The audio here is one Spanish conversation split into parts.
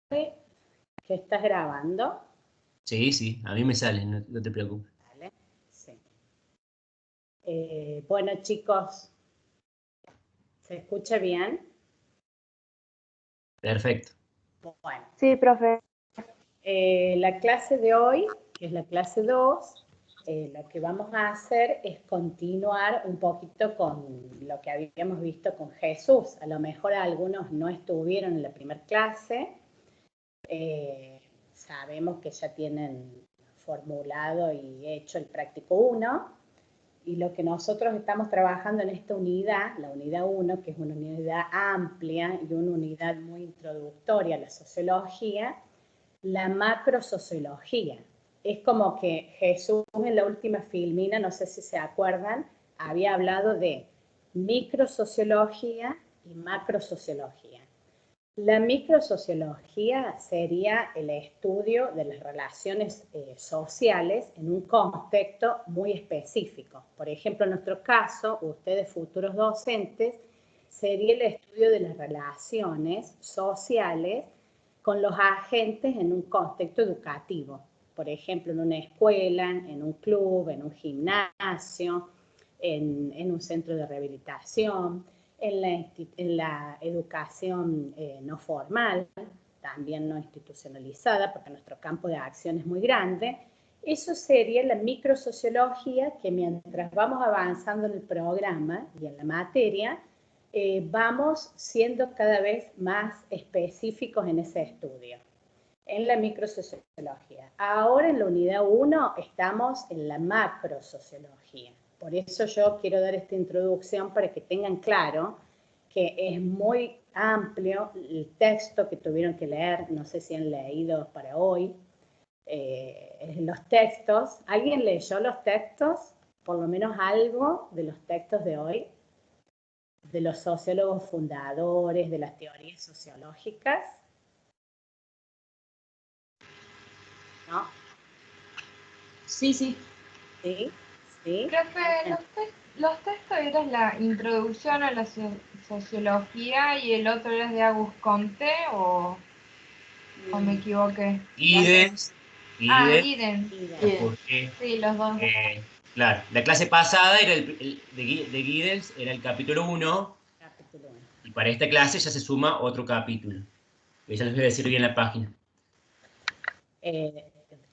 que estás grabando. Sí, sí, a mí me sale, no te preocupes. Vale, sí. Bueno, chicos, ¿se escucha bien? Perfecto. Bueno. Sí, profe. La clase de hoy, que es la clase 2, lo que vamos a hacer es continuar un poquito con lo que habíamos visto con Jesús. A lo mejor algunos no estuvieron en la primera clase. Sabemos que ya tienen formulado y hecho el práctico 1. Y lo que nosotros estamos trabajando en esta unidad, la unidad 1, que es una unidad amplia y una unidad muy introductoria a la sociología, la macrosociología. Es como que Jesús en la última filmina, no sé si se acuerdan, había hablado de microsociología y macrosociología. La microsociología sería el estudio de las relaciones sociales en un contexto muy específico. Por ejemplo, en nuestro caso, ustedes futuros docentes, sería el estudio de las relaciones sociales con los agentes en un contexto educativo. Por ejemplo, en una escuela, en un club, en un gimnasio, en un centro de rehabilitación, en la educación no formal, también no institucionalizada, porque nuestro campo de acción es muy grande. Eso sería la microsociología, que mientras vamos avanzando en el programa y en la materia, vamos siendo cada vez más específicos en ese estudio, en la microsociología. Ahora en la unidad 1 estamos en la macrosociología. Por eso yo quiero dar esta introducción para que tengan claro que es muy amplio el texto que tuvieron que leer. No sé si han leído para hoy los textos. ¿Alguien leyó los textos? Por lo menos algo de los textos de hoy, de los sociólogos fundadores, de las teorías sociológicas. ¿No? Sí, sí. Sí, sí. Profe, los textos eran la introducción a la sociología y el otro era de Auguste Comte, o me equivoqué. Giddens. Giddens. Sí, los dos. Claro, la clase pasada era de Giddens, era el capítulo 1. Y para esta clase ya se suma otro capítulo. Ya les voy a decir bien la página.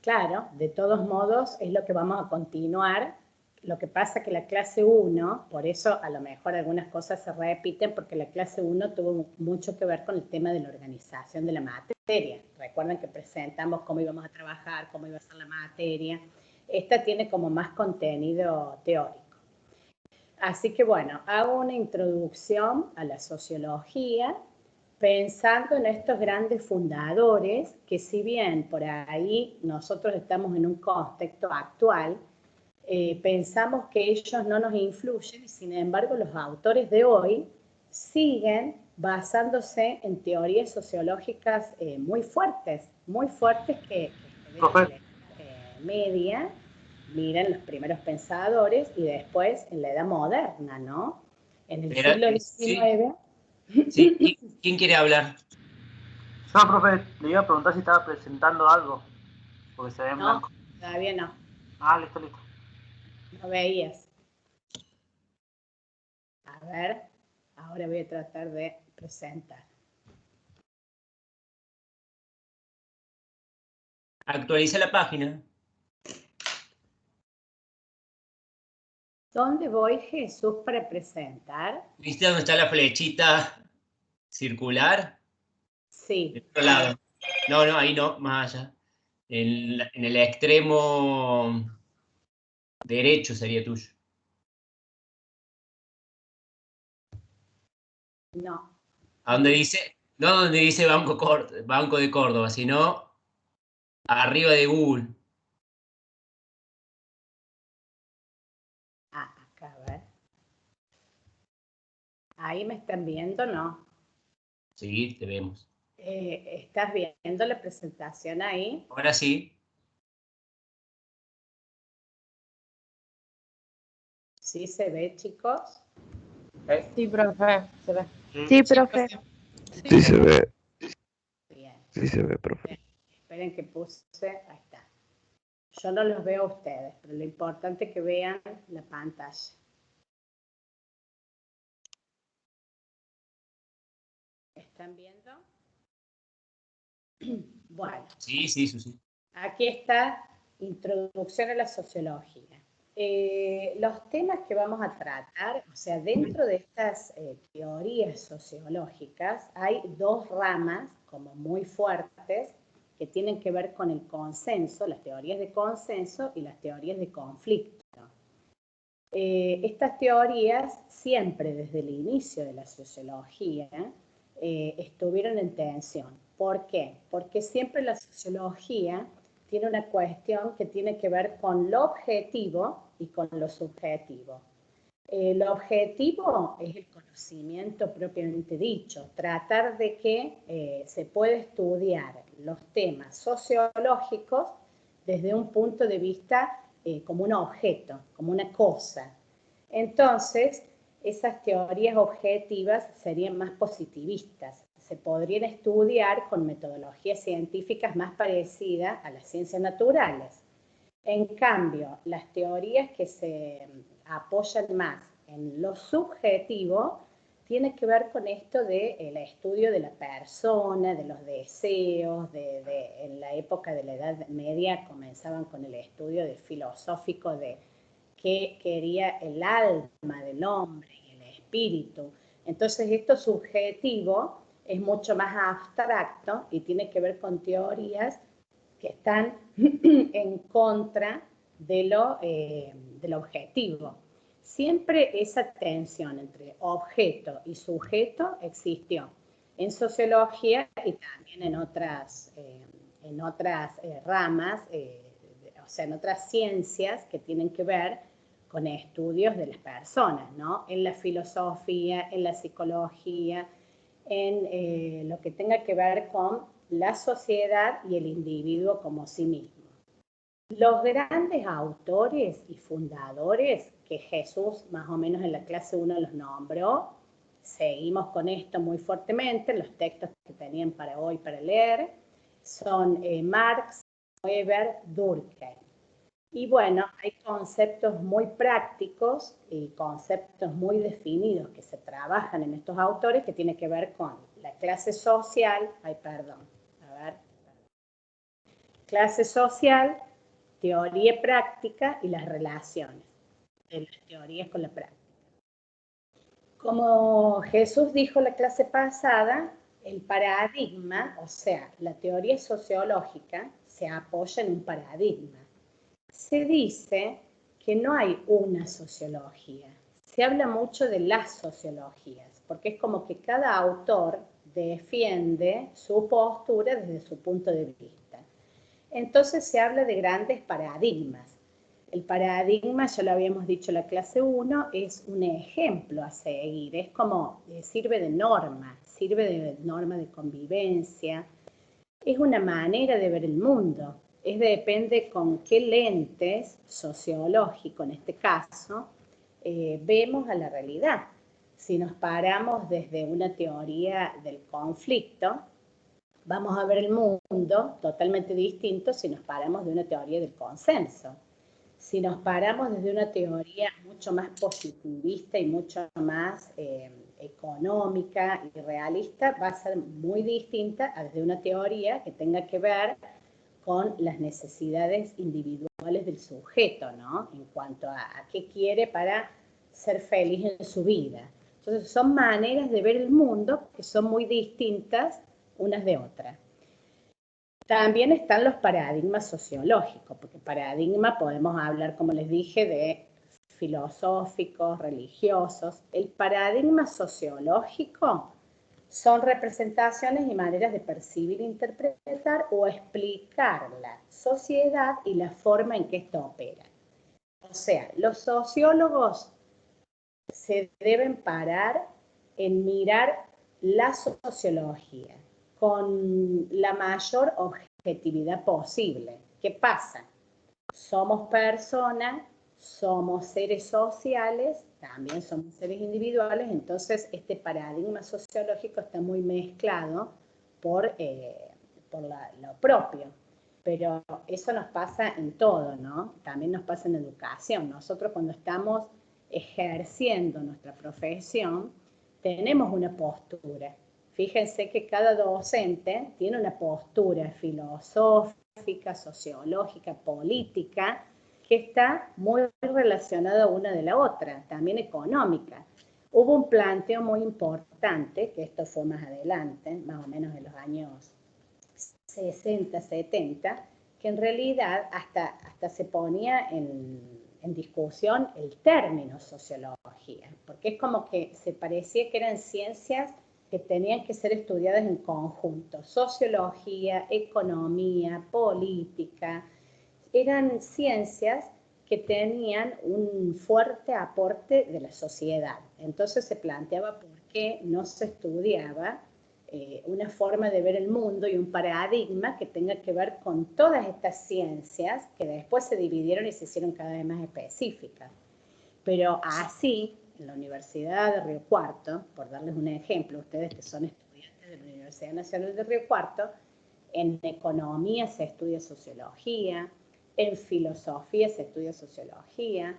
Claro, de todos modos es lo que vamos a continuar. Lo que pasa que la clase 1, por eso a lo mejor algunas cosas se repiten, porque la clase 1 tuvo mucho que ver con el tema de la organización de la materia. Recuerden que presentamos cómo íbamos a trabajar, cómo iba a ser la materia. Esta tiene como más contenido teórico. Así que bueno, hago una introducción a la sociología, pensando en estos grandes fundadores, que si bien por ahí nosotros estamos en un contexto actual, pensamos que ellos no nos influyen, y sin embargo los autores de hoy siguen basándose en teorías sociológicas muy fuertes que desde la media, miren los primeros pensadores, y después en la edad moderna, ¿no? En el siglo XIX... Sí. ¿Quién quiere hablar? Yo, profe, le iba a preguntar si estaba presentando algo, porque se ve en blanco. No, todavía no. Ah, listo. No veías. A ver, ahora voy a tratar de presentar. Actualiza la página. ¿Dónde voy, Jesús, para presentar? ¿Viste dónde está la flechita circular? Sí. Del otro lado. No, ahí no, más allá. En el extremo derecho sería tuyo. No. ¿A dónde dice? No donde dice Banco de Córdoba, sino arriba de Google. Ah, acá, a ver. ¿Ahí me están viendo? No. Sí, te vemos. ¿Estás viendo la presentación ahí? Ahora sí. ¿Sí se ve, chicos? Sí, profe. Se ve. Sí, profe. Sí, se ve. Bien. Sí se ve, profe. Esperen que puse, ahí está. Yo no los veo a ustedes, pero lo importante es que vean la pantalla. ¿Están viendo? Bueno. Sí, sí, sí. Aquí está Introducción a la Sociología. Los temas que vamos a tratar, o sea, dentro de estas teorías sociológicas hay dos ramas como muy fuertes que tienen que ver con el consenso, las teorías de consenso y las teorías de conflicto. Estas teorías siempre desde el inicio de la sociología estuvieron en tensión. ¿Por qué? Porque siempre la sociología tiene una cuestión que tiene que ver con lo objetivo y con lo subjetivo. Lo objetivo es el conocimiento propiamente dicho, tratar de que se pueda estudiar los temas sociológicos desde un punto de vista como un objeto, como una cosa. Entonces, esas teorías objetivas serían más positivistas. Se podrían estudiar con metodologías científicas más parecidas a las ciencias naturales. En cambio, las teorías que se apoyan más en lo subjetivo tienen que ver con esto del estudio de la persona, de los deseos, en la época de la Edad Media comenzaban con el estudio filosófico de qué quería el alma del hombre y el espíritu. Entonces, esto subjetivo es mucho más abstracto y tiene que ver con teorías que están en contra de lo objetivo. Siempre esa tensión entre objeto y sujeto existió en sociología y también en otras ramas, o sea, en otras ciencias que tienen que ver con estudios de las personas, ¿no? En la filosofía, en la psicología, en lo que tenga que ver con la sociedad y el individuo como sí mismo. Los grandes autores y fundadores, que Jesús más o menos en la clase 1 los nombró, seguimos con esto muy fuertemente, los textos que tenían para hoy para leer, son Marx, Weber, Durkheim. Y bueno, hay conceptos muy prácticos y conceptos muy definidos que se trabajan en estos autores que tienen que ver con la clase social, clase social, teoría práctica y las relaciones de las teorías con la práctica. Como Jesús dijo en la clase pasada, el paradigma, o sea, la teoría sociológica, se apoya en un paradigma. Se dice que no hay una sociología. Se habla mucho de las sociologías, porque es como que cada autor defiende su postura desde su punto de vista. Entonces se habla de grandes paradigmas. El paradigma, ya lo habíamos dicho en la clase 1, es un ejemplo a seguir, es como, sirve de norma de convivencia, es una manera de ver el mundo, depende con qué lentes sociológicos, en este caso, vemos a la realidad. Si nos paramos desde una teoría del conflicto, vamos a ver el mundo totalmente distinto si nos paramos de una teoría del consenso. Si nos paramos desde una teoría mucho más positivista y mucho más económica y realista, va a ser muy distinta a desde una teoría que tenga que ver con las necesidades individuales del sujeto, ¿no? En cuanto a qué quiere para ser feliz en su vida. Entonces, son maneras de ver el mundo que son muy distintas unas de otras. También están los paradigmas sociológicos, porque paradigma podemos hablar, como les dije, de filosóficos, religiosos. El paradigma sociológico son representaciones y maneras de percibir, interpretar o explicar la sociedad y la forma en que esto opera. O sea, los sociólogos se deben parar en mirar la sociología con la mayor objetividad posible. ¿Qué pasa? Somos personas, somos seres sociales, también somos seres individuales, entonces este paradigma sociológico está muy mezclado por lo propio. Pero eso nos pasa en todo, ¿no? También nos pasa en educación. Nosotros cuando estamos ejerciendo nuestra profesión, tenemos una postura. Fíjense que cada docente tiene una postura filosófica, sociológica, política, que está muy relacionada una de la otra, también económica. Hubo un planteo muy importante, que esto fue más adelante, más o menos en los años 60, 70, que en realidad hasta se ponía en discusión el término sociología, porque es como que se parecía que eran ciencias que tenían que ser estudiadas en conjunto. Sociología, economía, política, eran ciencias que tenían un fuerte aporte de la sociedad. Entonces se planteaba por qué no se estudiaba una forma de ver el mundo y un paradigma que tenga que ver con todas estas ciencias que después se dividieron y se hicieron cada vez más específicas. Pero así, en la Universidad de Río Cuarto, por darles un ejemplo, ustedes que son estudiantes de la Universidad Nacional de Río Cuarto, en economía se estudia sociología, en filosofía se estudia sociología,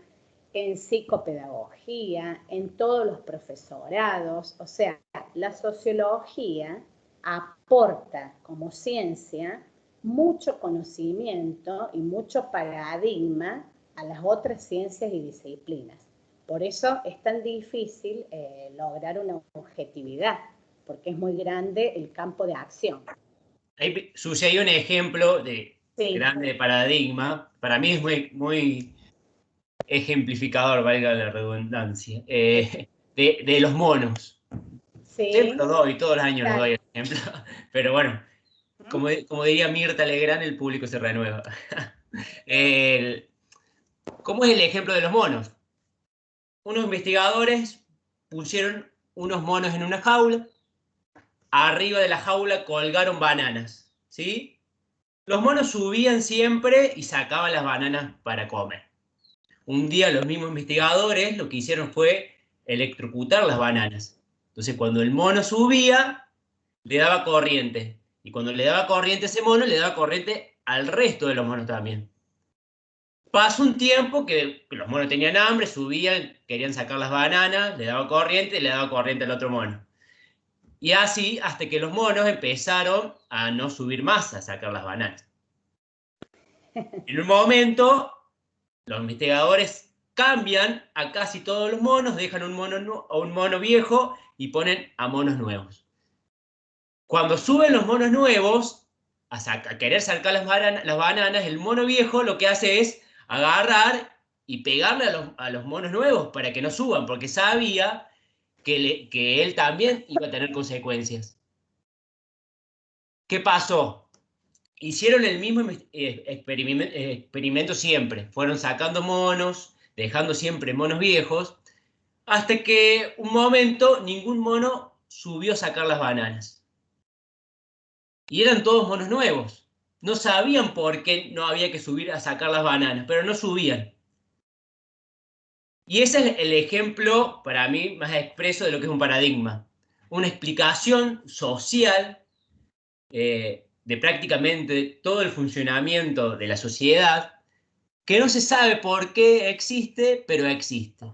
en psicopedagogía, en todos los profesorados. O sea, la sociología aporta como ciencia mucho conocimiento y mucho paradigma a las otras ciencias y disciplinas. Por eso es tan difícil lograr una objetividad, porque es muy grande el campo de acción. Ahí sucedió un ejemplo de Sí. grande de paradigma. Para mí es muy ejemplificador, valga la redundancia, de los monos. Sí. Siempre los doy, todos los años los doy el ejemplo, pero bueno, como diría Mirta Legrand, el público se renueva. ¿Cómo es el ejemplo de los monos? Unos investigadores pusieron unos monos en una jaula, arriba de la jaula colgaron bananas, ¿sí? Los monos subían siempre y sacaban las bananas para comer. Un día los mismos investigadores lo que hicieron fue electrocutar las bananas. Entonces cuando el mono subía, le daba corriente. Y cuando le daba corriente a ese mono, le daba corriente al resto de los monos también. Pasó un tiempo que los monos tenían hambre, subían, querían sacar las bananas, le daba corriente y le daba corriente al otro mono. Y así hasta que los monos empezaron a no subir más a sacar las bananas. En un momento, los investigadores cambian a casi todos los monos, dejan a un mono viejo y ponen a monos nuevos. Cuando suben los monos nuevos a querer sacar las bananas, el mono viejo lo que hace es agarrar y pegarle a los monos nuevos para que no suban, porque sabía que él también iba a tener consecuencias. ¿Qué pasó? Hicieron el mismo experimento siempre. Fueron sacando monos, dejando siempre monos viejos, hasta que un momento ningún mono subió a sacar las bananas. Y eran todos monos nuevos. No sabían por qué no había que subir a sacar las bananas, pero no subían. Y ese es el ejemplo, para mí, más expreso de lo que es un paradigma. Una explicación social de prácticamente todo el funcionamiento de la sociedad, que no se sabe por qué existe, pero existe.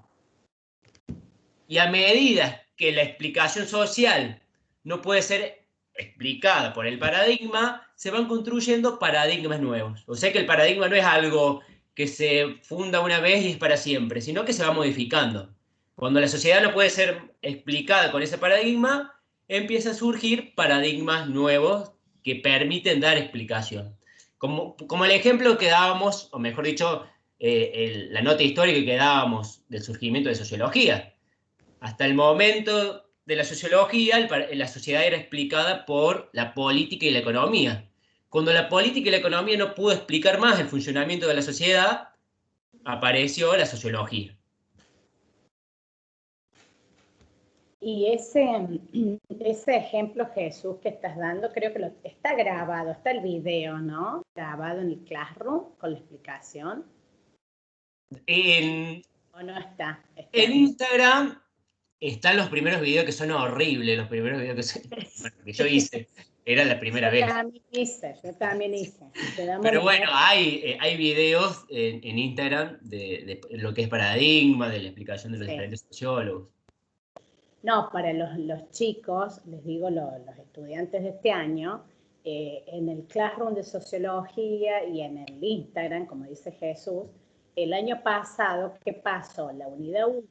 Y a medida que la explicación social no puede ser explicada por el paradigma, se van construyendo paradigmas nuevos. O sea que el paradigma no es algo que se funda una vez y es para siempre, sino que se va modificando. Cuando la sociedad no puede ser explicada con ese paradigma, empiezan a surgir paradigmas nuevos que permiten dar explicación. Como el ejemplo que dábamos, o mejor dicho, la nota histórica que dábamos del surgimiento de sociología. Hasta el momento de la sociología, la sociedad era explicada por la política y la economía. Cuando la política y la economía no pudo explicar más el funcionamiento de la sociedad, apareció la sociología. Y ese ejemplo, Jesús, que estás dando, creo que está grabado, está el video, ¿no? Grabado en el Classroom con la explicación. ¿O no está? En Instagram están los primeros videos que son horribles, los primeros videos que yo hice. Era la primera vez. Yo también hice. Pero bueno, hay videos en Instagram de lo que es paradigma, de la explicación de los diferentes sociólogos. No, para los chicos, les digo, los estudiantes de este año, en el Classroom de Sociología y en el Instagram, como dice Jesús, el año pasado, ¿qué pasó? La unidad 1,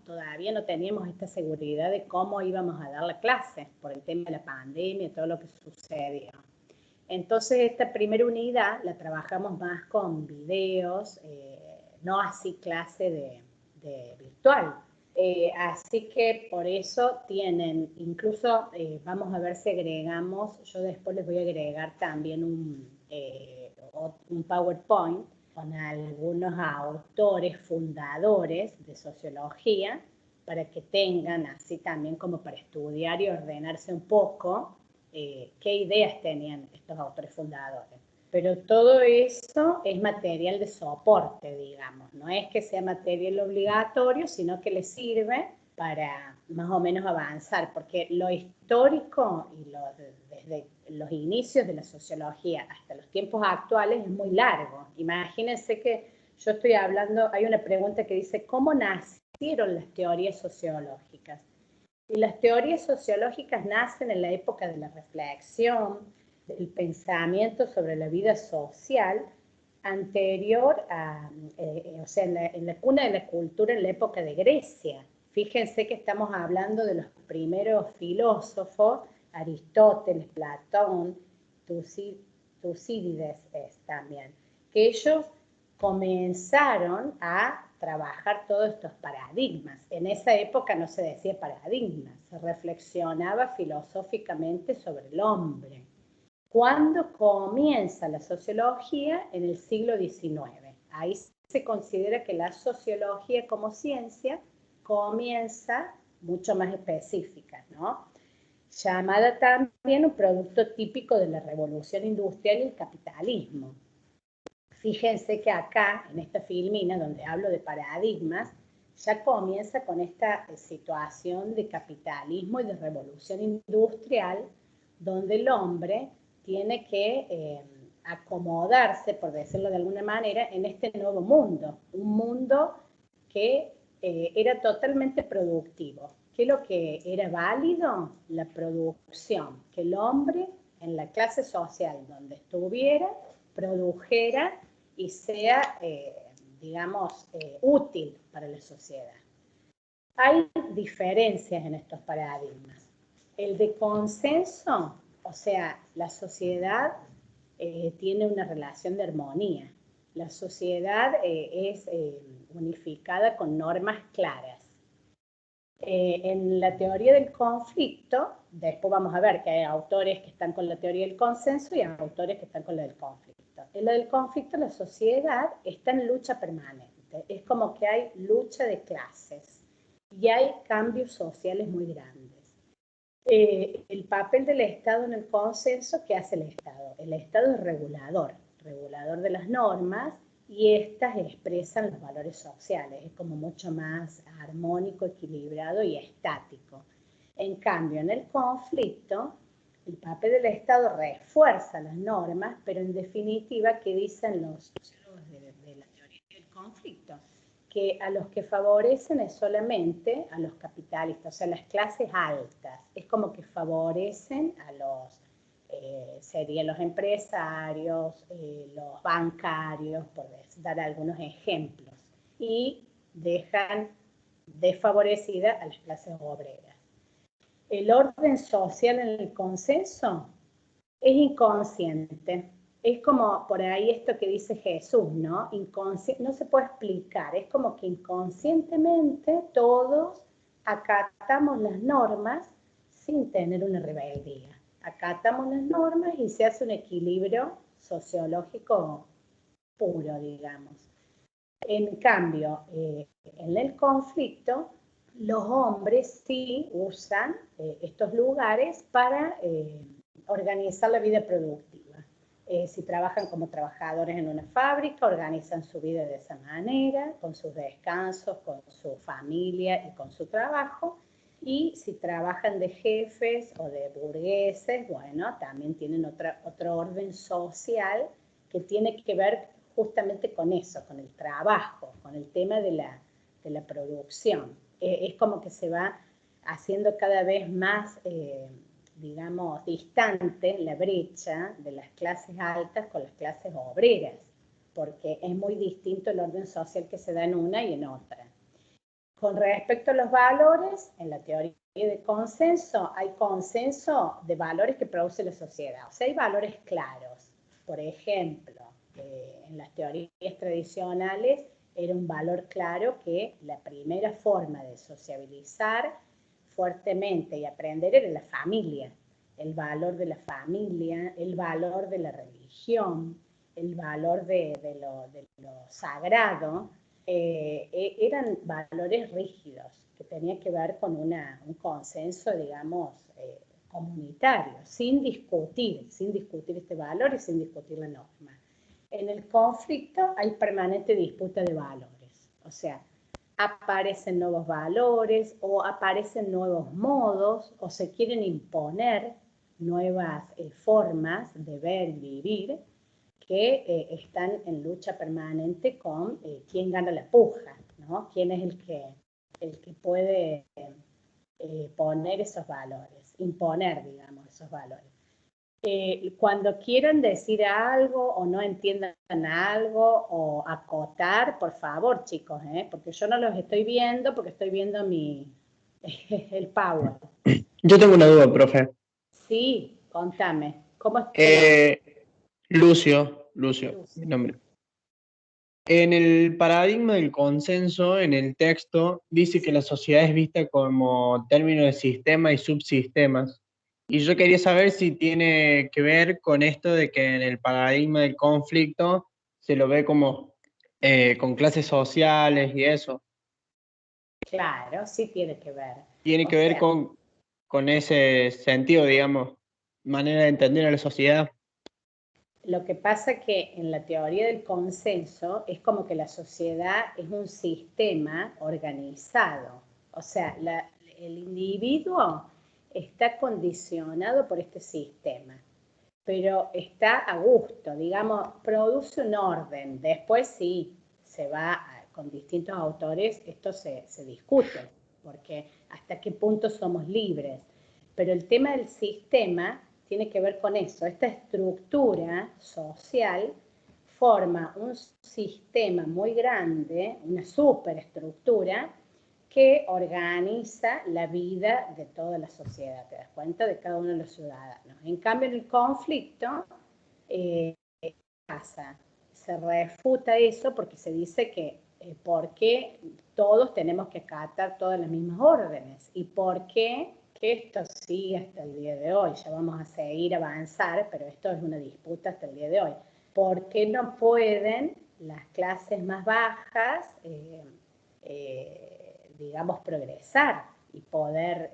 todavía no teníamos esta seguridad de cómo íbamos a dar la clase por el tema de la pandemia y todo lo que sucedió. Entonces, esta primera unidad la trabajamos más con videos, no así clase de virtual. Así que por eso tienen, incluso vamos a ver si agregamos, yo después les voy a agregar también un PowerPoint con algunos autores fundadores de sociología para que tengan así también como para estudiar y ordenarse un poco qué ideas tenían estos autores fundadores. Pero todo eso es material de soporte, digamos. No es que sea material obligatorio, sino que les sirve para más o menos avanzar, porque lo histórico y desde los inicios de la sociología hasta los tiempos actuales es muy largo. Imagínense que yo estoy hablando, hay una pregunta que dice, ¿cómo nacieron las teorías sociológicas? Y las teorías sociológicas nacen en la época de la reflexión, del pensamiento sobre la vida social, anterior a, o sea, en la cuna de la cultura en la época de Grecia. Fíjense que estamos hablando de los primeros filósofos, Aristóteles, Platón, Tucídides también, que ellos comenzaron a trabajar todos estos paradigmas. En esa época no se decía paradigmas, se reflexionaba filosóficamente sobre el hombre. ¿Cuándo comienza la sociología? En el siglo XIX. Ahí se considera que la sociología como ciencia comienza mucho más específica, ¿no? Llamada también un producto típico de la revolución industrial y el capitalismo. Fíjense que acá, en esta filmina, donde hablo de paradigmas, ya comienza con esta situación de capitalismo y de revolución industrial, donde el hombre tiene que acomodarse, por decirlo de alguna manera, en este nuevo mundo, un mundo que era totalmente productivo. ¿Qué es lo que era válido? La producción, que el hombre en la clase social donde estuviera, produjera y sea, digamos, útil para la sociedad. Hay diferencias en estos paradigmas. El de consenso, o sea, la sociedad tiene una relación de armonía. La sociedad es unificada con normas claras. En la teoría del conflicto, después vamos a ver que hay autores que están con la teoría del consenso y autores que están con la del conflicto. En la del conflicto, la sociedad está en lucha permanente. Es como que hay lucha de clases y hay cambios sociales muy grandes. El papel del Estado en el consenso, ¿qué hace el Estado? El Estado es regulador de las normas, y estas expresan los valores sociales, es como mucho más armónico, equilibrado y estático. En cambio, en el conflicto, el papel del Estado refuerza las normas, pero en definitiva, ¿qué dicen los sociólogos de la teoría del conflicto? Que a los que favorecen es solamente a los capitalistas, o sea, las clases altas. Es como que favorecen a los serían los empresarios, los bancarios, por dar algunos ejemplos, y dejan desfavorecida a las clases obreras. El orden social en el consenso es inconsciente. Es como por ahí esto que dice Jesús, ¿no? No se puede explicar, es como que inconscientemente todos acatamos las normas sin tener una rebeldía. Acatamos las normas y se hace un equilibrio sociológico puro, digamos. En cambio, en el conflicto, los hombres sí usan estos lugares para organizar la vida productiva. Si trabajan como trabajadores en una fábrica, organizan su vida de esa manera, con sus descansos, con su familia y con su trabajo. Y si trabajan de jefes o de burgueses, bueno, también tienen otro orden social que tiene que ver justamente con eso, con el trabajo, con el tema de la producción. Es como que se va haciendo cada vez más, digamos, distante la brecha de las clases altas con las clases obreras, porque es muy distinto el orden social que se da en una y en otra. Con respecto a los valores, en la teoría de consenso, hay consenso de valores que produce la sociedad. O sea, hay valores claros. Por ejemplo, en las teorías tradicionales era un valor claro que la primera forma de sociabilizar fuertemente y aprender era la familia. El valor de la familia, el valor de la religión, el valor de lo sagrado, eran valores rígidos que tenían que ver con un consenso, digamos, comunitario, sin discutir este valor y sin discutir la norma. En el conflicto hay permanente disputa de valores, o sea, aparecen nuevos valores o aparecen nuevos modos o se quieren imponer nuevas formas de ver y vivir que están en lucha permanente con quién gana la puja, ¿no? Quién es el que puede poner esos valores, imponer, digamos, esos valores. Cuando quieran decir algo o no entiendan algo o acotar, por favor, chicos, porque yo no los estoy viendo porque estoy viendo el Power. Yo tengo una duda, profe. Sí, contame. ¿Cómo es? Lucio, mi nombre. En el paradigma del consenso, en el texto, dice que la sociedad es vista como término de sistema y subsistemas. Y yo quería saber si tiene que ver con esto de que en el paradigma del conflicto se lo ve como con clases sociales y eso. Claro, sí tiene que ver. Tiene que ver con ese sentido, digamos, manera de entender a la sociedad. Lo que pasa que en la teoría del consenso es como que la sociedad es un sistema organizado. O sea, el individuo está condicionado por este sistema, pero está a gusto, digamos, produce un orden. Después sí, se va con distintos autores, esto se discute, porque hasta qué punto somos libres. Pero el tema del sistema tiene que ver con eso. Esta estructura social forma un sistema muy grande, una superestructura, que organiza la vida de toda la sociedad, ¿te das cuenta? De cada uno de los ciudadanos. En cambio, en el conflicto, ¿qué pasa? Se refuta eso porque se dice que ¿por qué todos tenemos que acatar todas las mismas órdenes? ¿Y por qué? Que esto sigue hasta el día de hoy, ya vamos a seguir avanzar, pero esto es una disputa hasta el día de hoy. ¿Por qué no pueden las clases más bajas, digamos, progresar y poder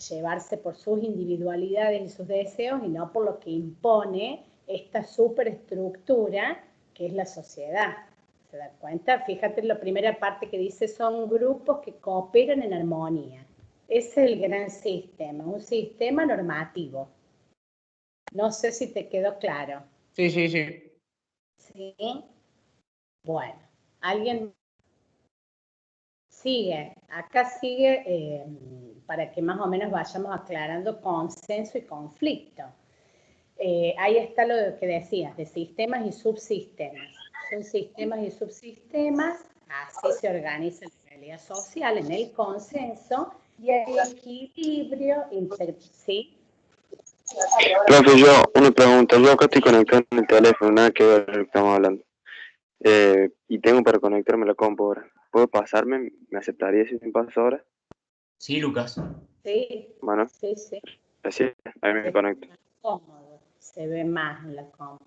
llevarse por sus individualidades y sus deseos y no por lo que impone esta superestructura que es la sociedad? ¿Se dan cuenta? Fíjate en la primera parte que dice son grupos que cooperan en armonía. Ese es el gran sistema, un sistema normativo. No sé si te quedó claro. Sí. ¿Sí? Bueno, ¿alguien sigue? Acá sigue para que más o menos vayamos aclarando consenso y conflicto. Ahí está lo que decías, de sistemas y subsistemas. Son sistemas y subsistemas, así se organiza la realidad social en el consenso y el equilibrio ¿sí? Profe, una pregunta. Yo acá estoy conectado en el teléfono, nada que ver con lo que estamos hablando. Y tengo para conectarme a la compu ahora. ¿Puedo pasarme? ¿Me aceptaría si me paso ahora? Sí, Lucas. Sí, Bueno, sí. así, ahí me conecto. Cómodo, se ve más en la compu.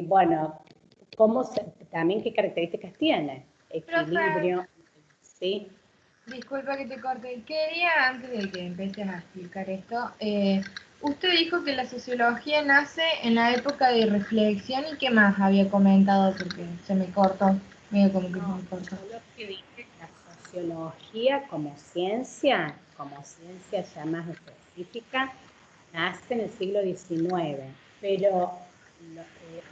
Bueno, también qué características tiene? Equilibrio, ¿sí? Disculpa que te corte. Quería, antes de que empieces a explicar esto, usted dijo que la sociología nace en la época de reflexión y qué más había comentado porque se me cortó, medio como que se me cortó. Yo lo que dije, la sociología como ciencia ya más específica, nace en el siglo XIX, pero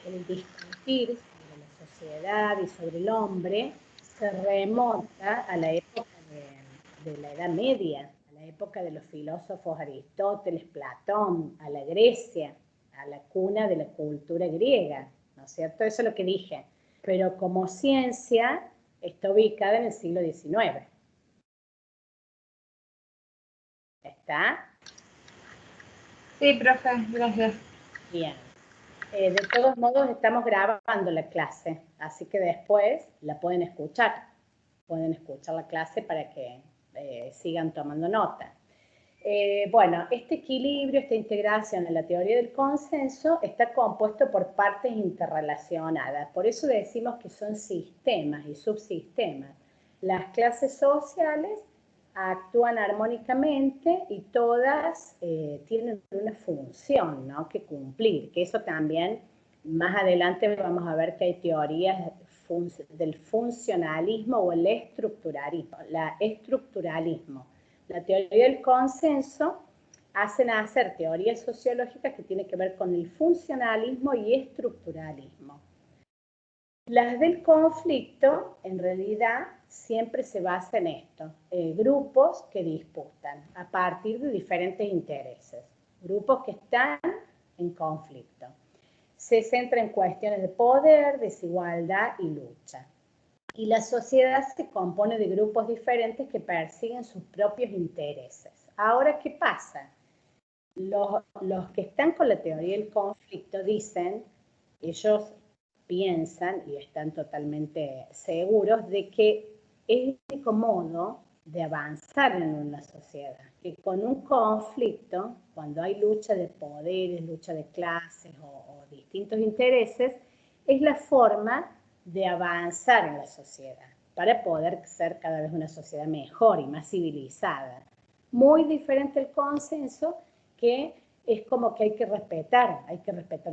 el discutir sobre la sociedad y sobre el hombre se remonta a la época de la Edad Media, a la época de los filósofos Aristóteles, Platón, a la Grecia, a la cuna de la cultura griega, ¿no es cierto? Eso es lo que dije. Pero como ciencia está ubicada en el siglo XIX. ¿Está? Sí, profe, gracias. Bien. De todos modos, estamos grabando la clase, así que después la pueden escuchar. Pueden escuchar la clase para que sigan tomando nota. Bueno, este equilibrio, esta integración en la teoría del consenso está compuesto por partes interrelacionadas. Por eso decimos que son sistemas y subsistemas. Las clases sociales actúan armónicamente y todas tienen una función, ¿no?, que cumplir, que eso también más adelante vamos a ver que hay teorías del funcionalismo o el estructuralismo. La teoría del consenso hace nacer teorías sociológicas que tienen que ver con el funcionalismo y estructuralismo. Las del conflicto, en realidad, siempre se basa en esto, grupos que disputan a partir de diferentes intereses, grupos que están en conflicto. Se centra en cuestiones de poder, desigualdad y lucha. Y la sociedad se compone de grupos diferentes que persiguen sus propios intereses. Ahora, ¿qué pasa? Los que están con la teoría del conflicto dicen, ellos piensan y están totalmente seguros de que es el único modo de avanzar en una sociedad, que con un conflicto, cuando hay lucha de poderes, lucha de clases o distintos intereses, es la forma de avanzar en la sociedad para poder ser cada vez una sociedad mejor y más civilizada. Muy diferente el consenso, que es como que hay que respetar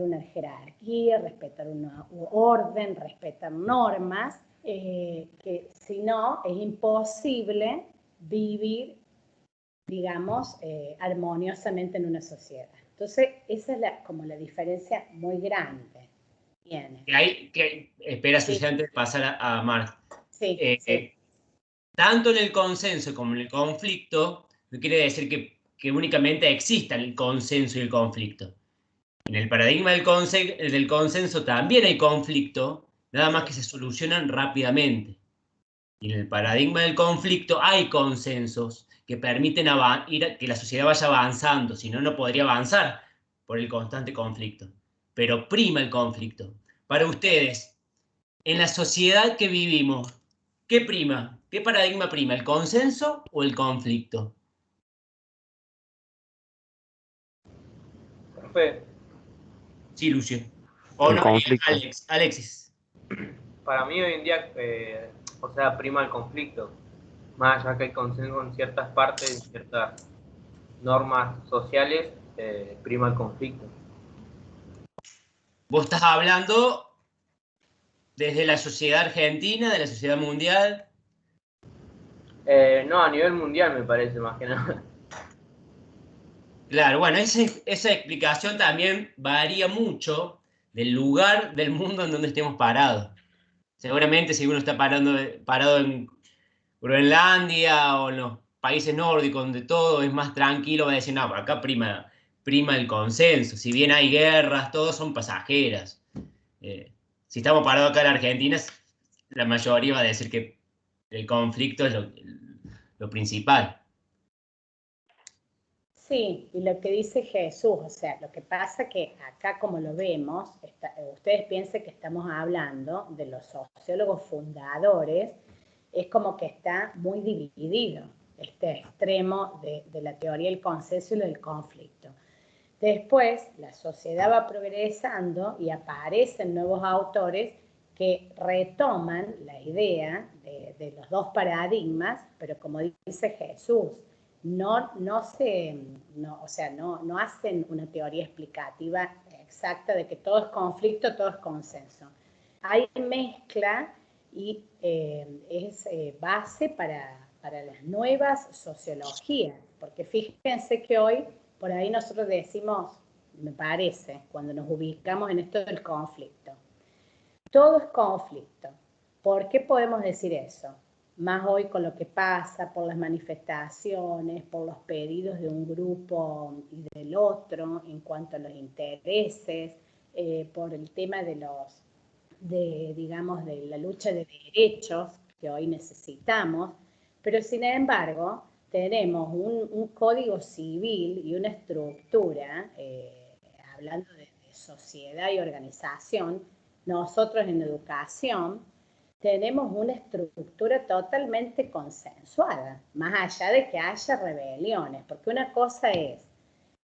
una jerarquía, respetar un orden, respetar normas, que si no es imposible vivir, digamos, armoniosamente en una sociedad. Entonces, esa es como la diferencia muy grande. Bien. Espera, Susi, antes de pasar a Marc. Sí, sí. Tanto en el consenso como en el conflicto, no quiere decir que únicamente exista el consenso y el conflicto. En el paradigma del consenso también hay conflicto, nada más que se solucionan rápidamente. Y en el paradigma del conflicto hay consensos que permiten que la sociedad vaya avanzando, si no, no podría avanzar por el constante conflicto. Pero prima el conflicto. Para ustedes, en la sociedad que vivimos, ¿qué prima? ¿Qué paradigma prima? ¿El consenso o el conflicto? Profe, Sí, Lucio. O El no, conflicto. Alexis. para mí hoy en día, prima el conflicto. Más allá que hay consenso en ciertas partes, en ciertas normas sociales, prima el conflicto. Vos estás hablando desde la sociedad argentina, de la sociedad mundial. No, a nivel mundial me parece, más que nada. Claro, bueno, esa explicación también varía mucho del lugar del mundo en donde estemos parados. Seguramente si uno está parado en Groenlandia o en los países nórdicos donde todo es más tranquilo, va a decir, no, acá prima el consenso. Si bien hay guerras, todos son pasajeras. Si estamos parados acá en Argentina, la mayoría va a decir que el conflicto es lo principal. Sí, y lo que dice Jesús, o sea, lo que pasa que acá como lo vemos, ustedes piensen que estamos hablando de los sociólogos fundadores, es como que está muy dividido este extremo de la teoría del consenso y del conflicto. Después, la sociedad va progresando y aparecen nuevos autores que retoman la idea de los dos paradigmas, pero como dice Jesús, no hacen una teoría explicativa exacta de que todo es conflicto, todo es consenso. Hay mezcla y es base para las nuevas sociologías, porque fíjense que hoy por ahí nosotros decimos, me parece, cuando nos ubicamos en esto del conflicto, todo es conflicto. ¿Por qué podemos decir eso? Más hoy con lo que pasa, por las manifestaciones, por los pedidos de un grupo y del otro en cuanto a los intereses, por el tema de digamos, de la lucha de derechos que hoy necesitamos, pero sin embargo tenemos un código civil y una estructura, hablando de sociedad y organización. Nosotros en educación tenemos una estructura totalmente consensuada, más allá de que haya rebeliones, porque una cosa es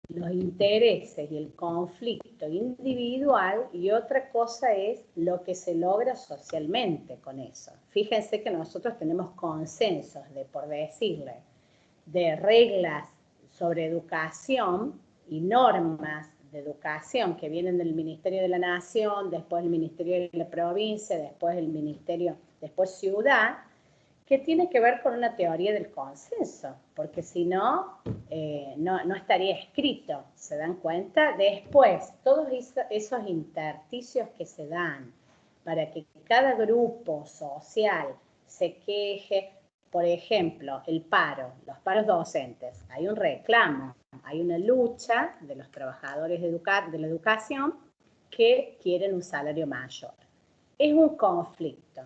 los intereses y el conflicto individual y otra cosa es lo que se logra socialmente con eso. Fíjense que nosotros tenemos consensos de, por decirle, de reglas sobre educación y normas de educación que vienen del Ministerio de la Nación, después el Ministerio de la Provincia, después el Ministerio, después Ciudad, que tiene que ver con una teoría del consenso, porque si no, no estaría escrito, ¿se dan cuenta? Después, todos esos intersticios que se dan para que cada grupo social se queje, por ejemplo, el paro, los paros docentes, hay un reclamo, hay una lucha de los trabajadores de la educación que quieren un salario mayor. Es un conflicto,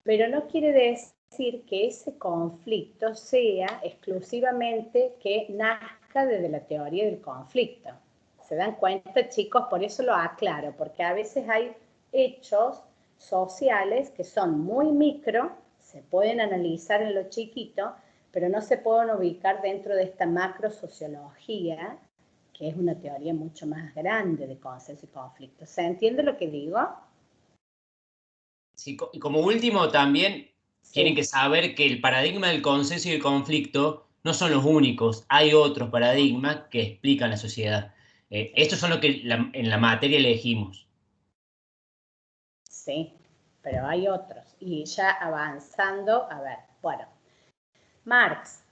pero no quiere decir que ese conflicto sea exclusivamente que nazca desde la teoría del conflicto. ¿Se dan cuenta, chicos? Por eso lo aclaro, porque a veces hay hechos sociales que son muy micro, se pueden analizar en lo chiquito, pero no se pueden ubicar dentro de esta macro sociología, que es una teoría mucho más grande de consenso y conflicto. ¿Se entiende lo que digo? Sí, y como último también Sí. tienen que saber que el paradigma del consenso y el conflicto no son los únicos. Hay otros paradigmas que explican la sociedad. Estos son los que en la materia elegimos. Sí, pero hay otros. Y ya avanzando, a ver, bueno, Marx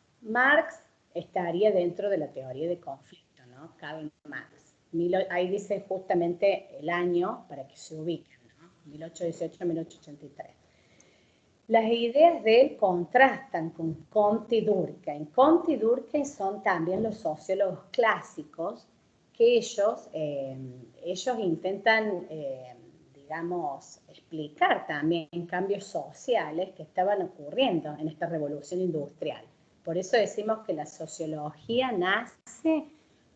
estaría dentro de la teoría de conflicto, ¿no? Karl Marx. Ahí dice justamente el año para que se ubiquen, ¿no? 1818-1883. Las ideas de él contrastan con Comte y Durkheim. Comte y Durkheim son también los sociólogos clásicos que ellos intentan, digamos, explicar también cambios sociales que estaban ocurriendo en esta revolución industrial. Por eso decimos que la sociología nace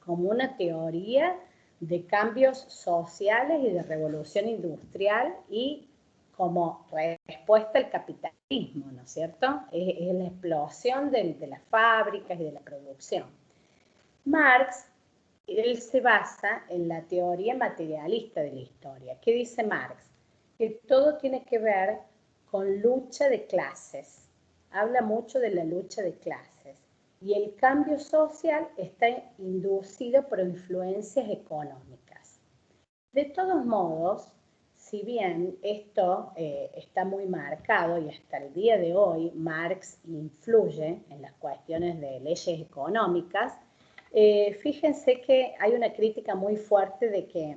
como una teoría de cambios sociales y de revolución industrial y como respuesta al capitalismo, ¿no es cierto? Es la explosión de las fábricas y de la producción. Marx, él se basa en la teoría materialista de la historia. ¿Qué dice Marx? Que todo tiene que ver con lucha de clases. Habla mucho de la lucha de clases. Y el cambio social está inducido por influencias económicas. De todos modos, si bien esto está muy marcado y hasta el día de hoy Marx influye en las cuestiones de leyes económicas, fíjense que hay una crítica muy fuerte de que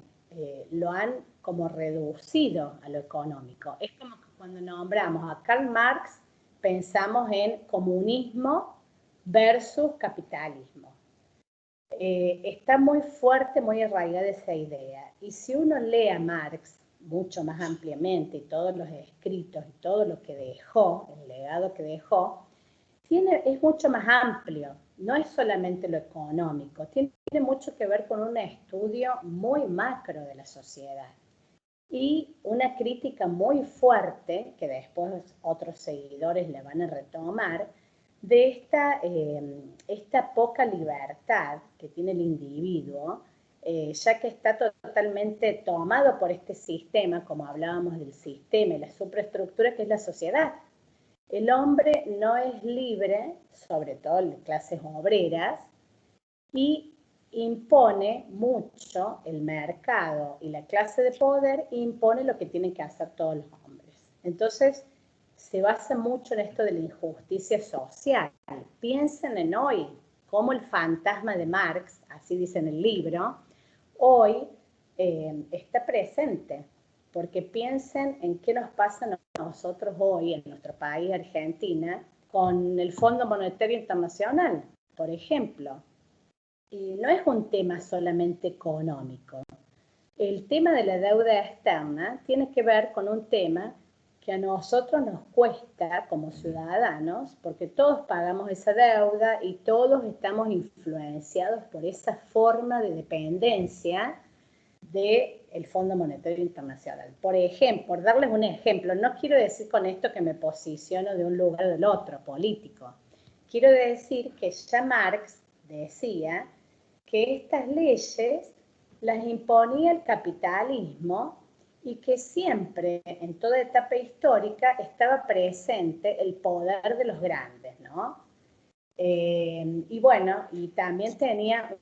lo han como reducido a lo económico. Es como que cuando nombramos a Karl Marx pensamos en comunismo versus capitalismo. Está muy fuerte, muy arraigada esa idea. Y si uno lee a Marx mucho más ampliamente y todos los escritos y todo lo que dejó, el legado que dejó, es mucho más amplio. No es solamente lo económico, tiene mucho que ver con un estudio muy macro de la sociedad y una crítica muy fuerte, que después otros seguidores le van a retomar, de esta poca libertad que tiene el individuo, ya que está totalmente tomado por este sistema, como hablábamos del sistema y la superestructura que es la sociedad. El hombre no es libre, sobre todo en clases obreras, y impone mucho el mercado y la clase de poder impone lo que tienen que hacer todos los hombres. Entonces, se basa mucho en esto de la injusticia social. Piensen en hoy, cómo el fantasma de Marx, así dice en el libro, hoy está presente. Porque piensen en qué nos pasa a nosotros hoy, en nuestro país, Argentina, con el Fondo Monetario Internacional, por ejemplo. Y no es un tema solamente económico. El tema de la deuda externa tiene que ver con un tema que a nosotros nos cuesta como ciudadanos, porque todos pagamos esa deuda y todos estamos influenciados por esa forma de dependencia del Fondo Monetario Internacional. Por ejemplo, por darles un ejemplo, no quiero decir con esto que me posiciono de un lugar o del otro, político. Quiero decir que ya Marx decía que estas leyes las imponía el capitalismo y que siempre, en toda etapa histórica, estaba presente el poder de los grandes, ¿no? Y bueno, y también tenía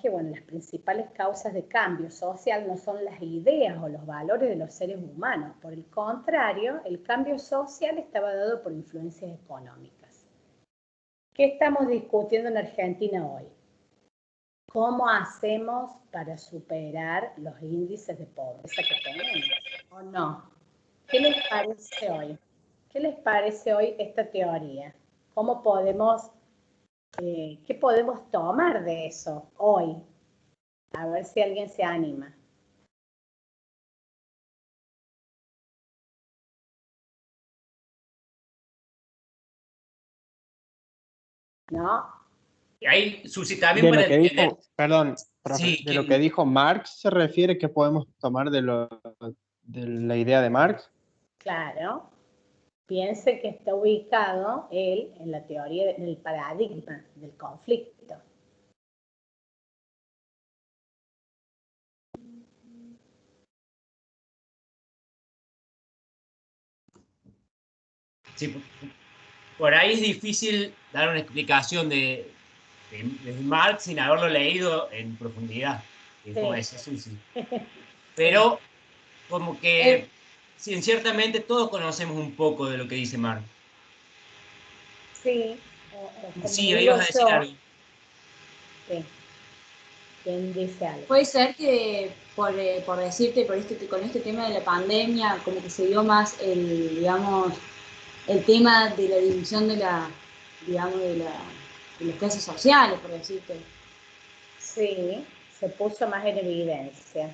que bueno, las principales causas de cambio social no son las ideas o los valores de los seres humanos. Por el contrario, el cambio social estaba dado por influencias económicas. ¿Qué estamos discutiendo en Argentina hoy? ¿Cómo hacemos para superar los índices de pobreza que tenemos? ¿O no? ¿Qué les parece hoy? ¿Qué les parece hoy esta teoría? ¿Cómo podemos... ¿qué podemos tomar de eso hoy? A ver si alguien se anima. ¿No? Ahí, Susi, también para entender... Perdón, profe, Sí, de lo que dijo Marx, ¿se refiere que podemos tomar de la idea de Marx? Claro. Piense que está ubicado él en la teoría del paradigma del conflicto. Sí, por ahí es difícil dar una explicación de Marx sin haberlo leído en profundidad, como decía Susi. Pero como que ciertamente todos conocemos un poco de lo que dice Marx. Sí, como Sí, digo ibas a decir yo, algo. sí. ¿Quién dice algo? Puede ser que, por decirte, con este tema de la pandemia, como que se dio más digamos, el tema de la división de las clases sociales, por decirte. Sí, se puso más en evidencia.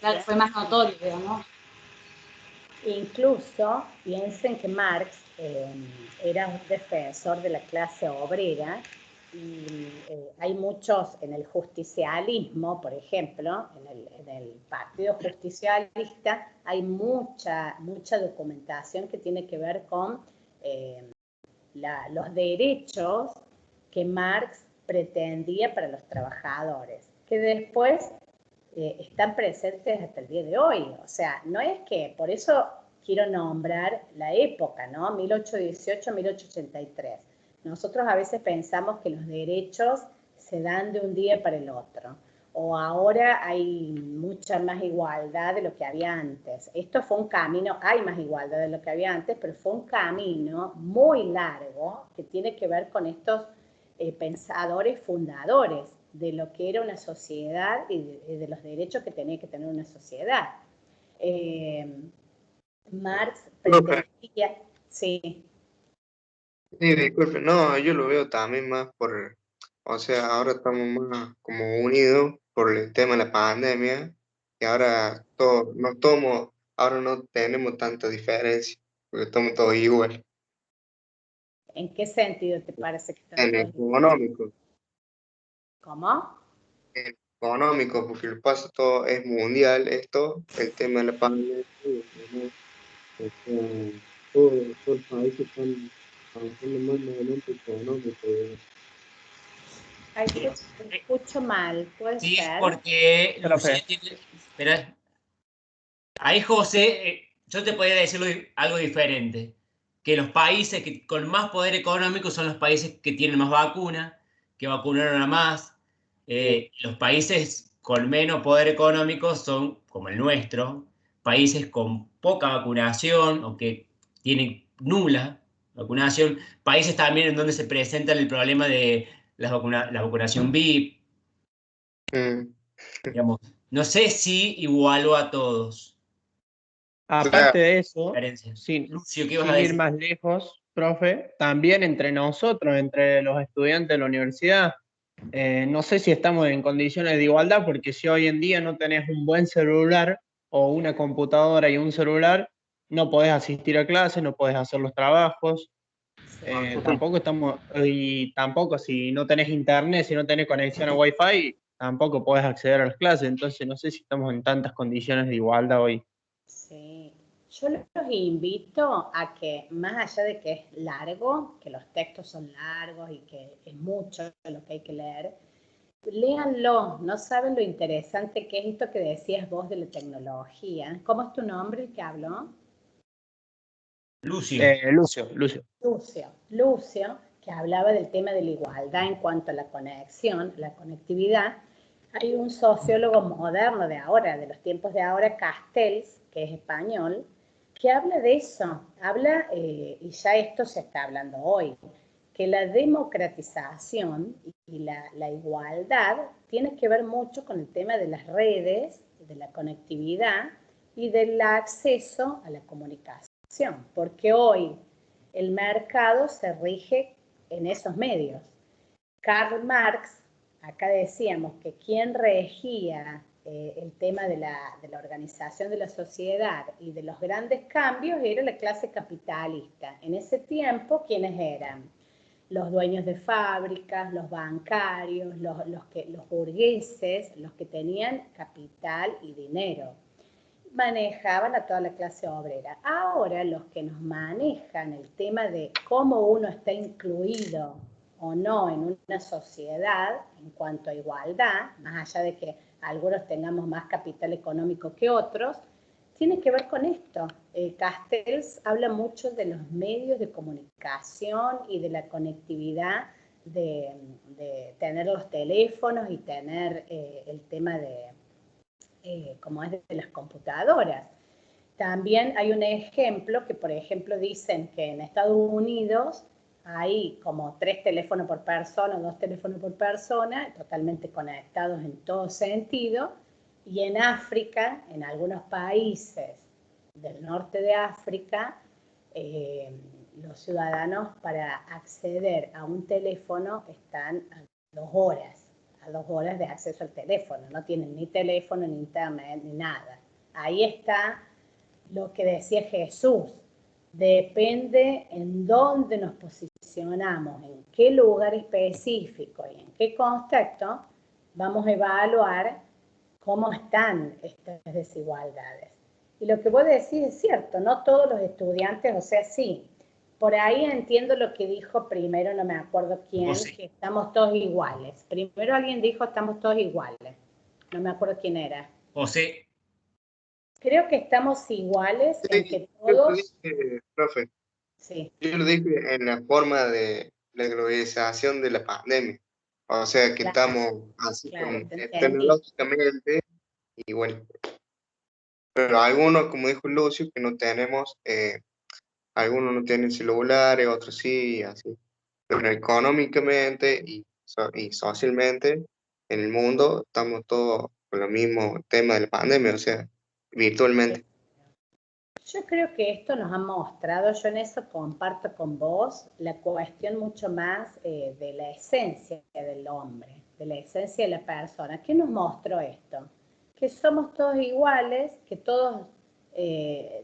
Claro, fue más notorio, digamos. Incluso piensen que Marx era un defensor de la clase obrera y hay muchos en el justicialismo, por ejemplo, en el Partido Justicialista, hay mucha documentación que tiene que ver con los derechos que Marx pretendía para los trabajadores, que después están presentes hasta el día de hoy. O sea, no es que, por eso quiero nombrar la época, ¿no? 1818, 1883. Nosotros a veces pensamos que los derechos se dan de un día para el otro, o ahora hay mucha más igualdad de lo que había antes. Esto fue un camino, hay más igualdad de lo que había antes, pero fue un camino muy largo que tiene que ver con estos pensadores fundadores de lo que era una sociedad y de los derechos que tenía que tener una sociedad. Marx pretendía... Sí. Sí, disculpe, no, yo lo veo también más o sea, ahora estamos más como unidos por el tema de la pandemia y ahora ahora no tenemos tanta diferencia, porque estamos todos iguales. ¿En qué sentido te parece que están En el todos económico. ¿Cómo? En el económico, porque el paso todo es mundial, el tema de la pandemia, o sea, todos los países están avanzando más en el momento económico. Ay, te escucho mal, ¿puede Sí, ser? porque Lucía tiene... Espera. Ahí, José, yo te podría decir algo diferente. Que los países con más poder económico son los países que tienen más vacunas, que vacunaron a más. Los países con menos poder económico son, como el nuestro, países con poca vacunación o que tienen nula vacunación, países también en donde se presenta el problema de la vacunación VIP, digamos. No sé si igualó a todos. Aparte de eso, Carencia. sin Lucio, ¿qué ibas a ir decir? más lejos, profe, también entre nosotros, entre los estudiantes de la universidad, no sé si estamos en condiciones de igualdad, porque si hoy en día no tenés un buen celular o una computadora y un celular, no podés asistir a clases, no podés hacer los trabajos. Tampoco estamos, y tampoco si no tenés internet, si no tenés conexión a Wi-Fi, tampoco podés acceder a las clases. Entonces no sé si estamos en tantas condiciones de igualdad hoy. Sí, yo los invito a que, más allá de que es largo, que los textos son largos y que es mucho lo que hay que leer, léanlo, no saben lo interesante que es esto que decías vos de la tecnología. ¿Cómo es tu nombre el que habló? Lucio. Lucio, que hablaba del tema de la igualdad en cuanto a la conexión, la conectividad. Hay un sociólogo moderno de ahora, de los tiempos de ahora, Castells, que es español, que habla de eso, y ya esto se está hablando hoy, que la democratización y la igualdad tiene que ver mucho con el tema de las redes, de la conectividad y del acceso a la comunicación, porque hoy el mercado se rige en esos medios. Karl Marx, acá decíamos que quien regía el tema de la organización de la sociedad y de los grandes cambios era la clase capitalista. En ese tiempo, ¿quiénes eran? Los dueños de fábricas, los bancarios, los burgueses, los que tenían capital y dinero. Manejaban a toda la clase obrera. Ahora los que nos manejan el tema de cómo uno está incluido o no en una sociedad en cuanto a igualdad, más allá de que algunos tengamos más capital económico que otros, tiene que ver con esto. Castells habla mucho de los medios de comunicación y de la conectividad, de tener los teléfonos y tener el tema de como es de las computadoras. También hay un ejemplo que, por ejemplo, dicen que en Estados Unidos hay como 3 teléfonos por persona, 2 teléfonos por persona, totalmente conectados en todo sentido, y en África, en algunos países del norte de África, los ciudadanos para acceder a un teléfono están a 2 horas de acceso al teléfono, no tienen ni teléfono, ni internet, ni nada. Ahí está lo que decía Jesús, depende en dónde nos posicionamos, en qué lugar específico y en qué contexto, vamos a evaluar cómo están estas desigualdades. Y lo que vos decís es cierto, no todos los estudiantes, o sea, sí, por ahí entiendo lo que dijo primero, no me acuerdo quién, que estamos todos iguales. Primero alguien dijo estamos todos iguales, no me acuerdo quién era. José. Creo que estamos iguales Sí, en que todos... Profe, sí. Yo lo dije en la forma de la globalización de la pandemia. O sea, que estamos así tecnológicamente y bueno. Pero algunos, como dijo Lucio, que no tenemos, algunos no tienen celulares, otros sí, así. Pero económicamente y socialmente, en el mundo, estamos todos con el mismo tema de la pandemia, o sea, virtualmente. Yo creo que esto nos ha mostrado, yo en eso comparto con vos, la cuestión mucho más de la esencia del hombre, de la esencia de la persona. ¿Qué nos mostró esto? Que somos todos iguales, que todos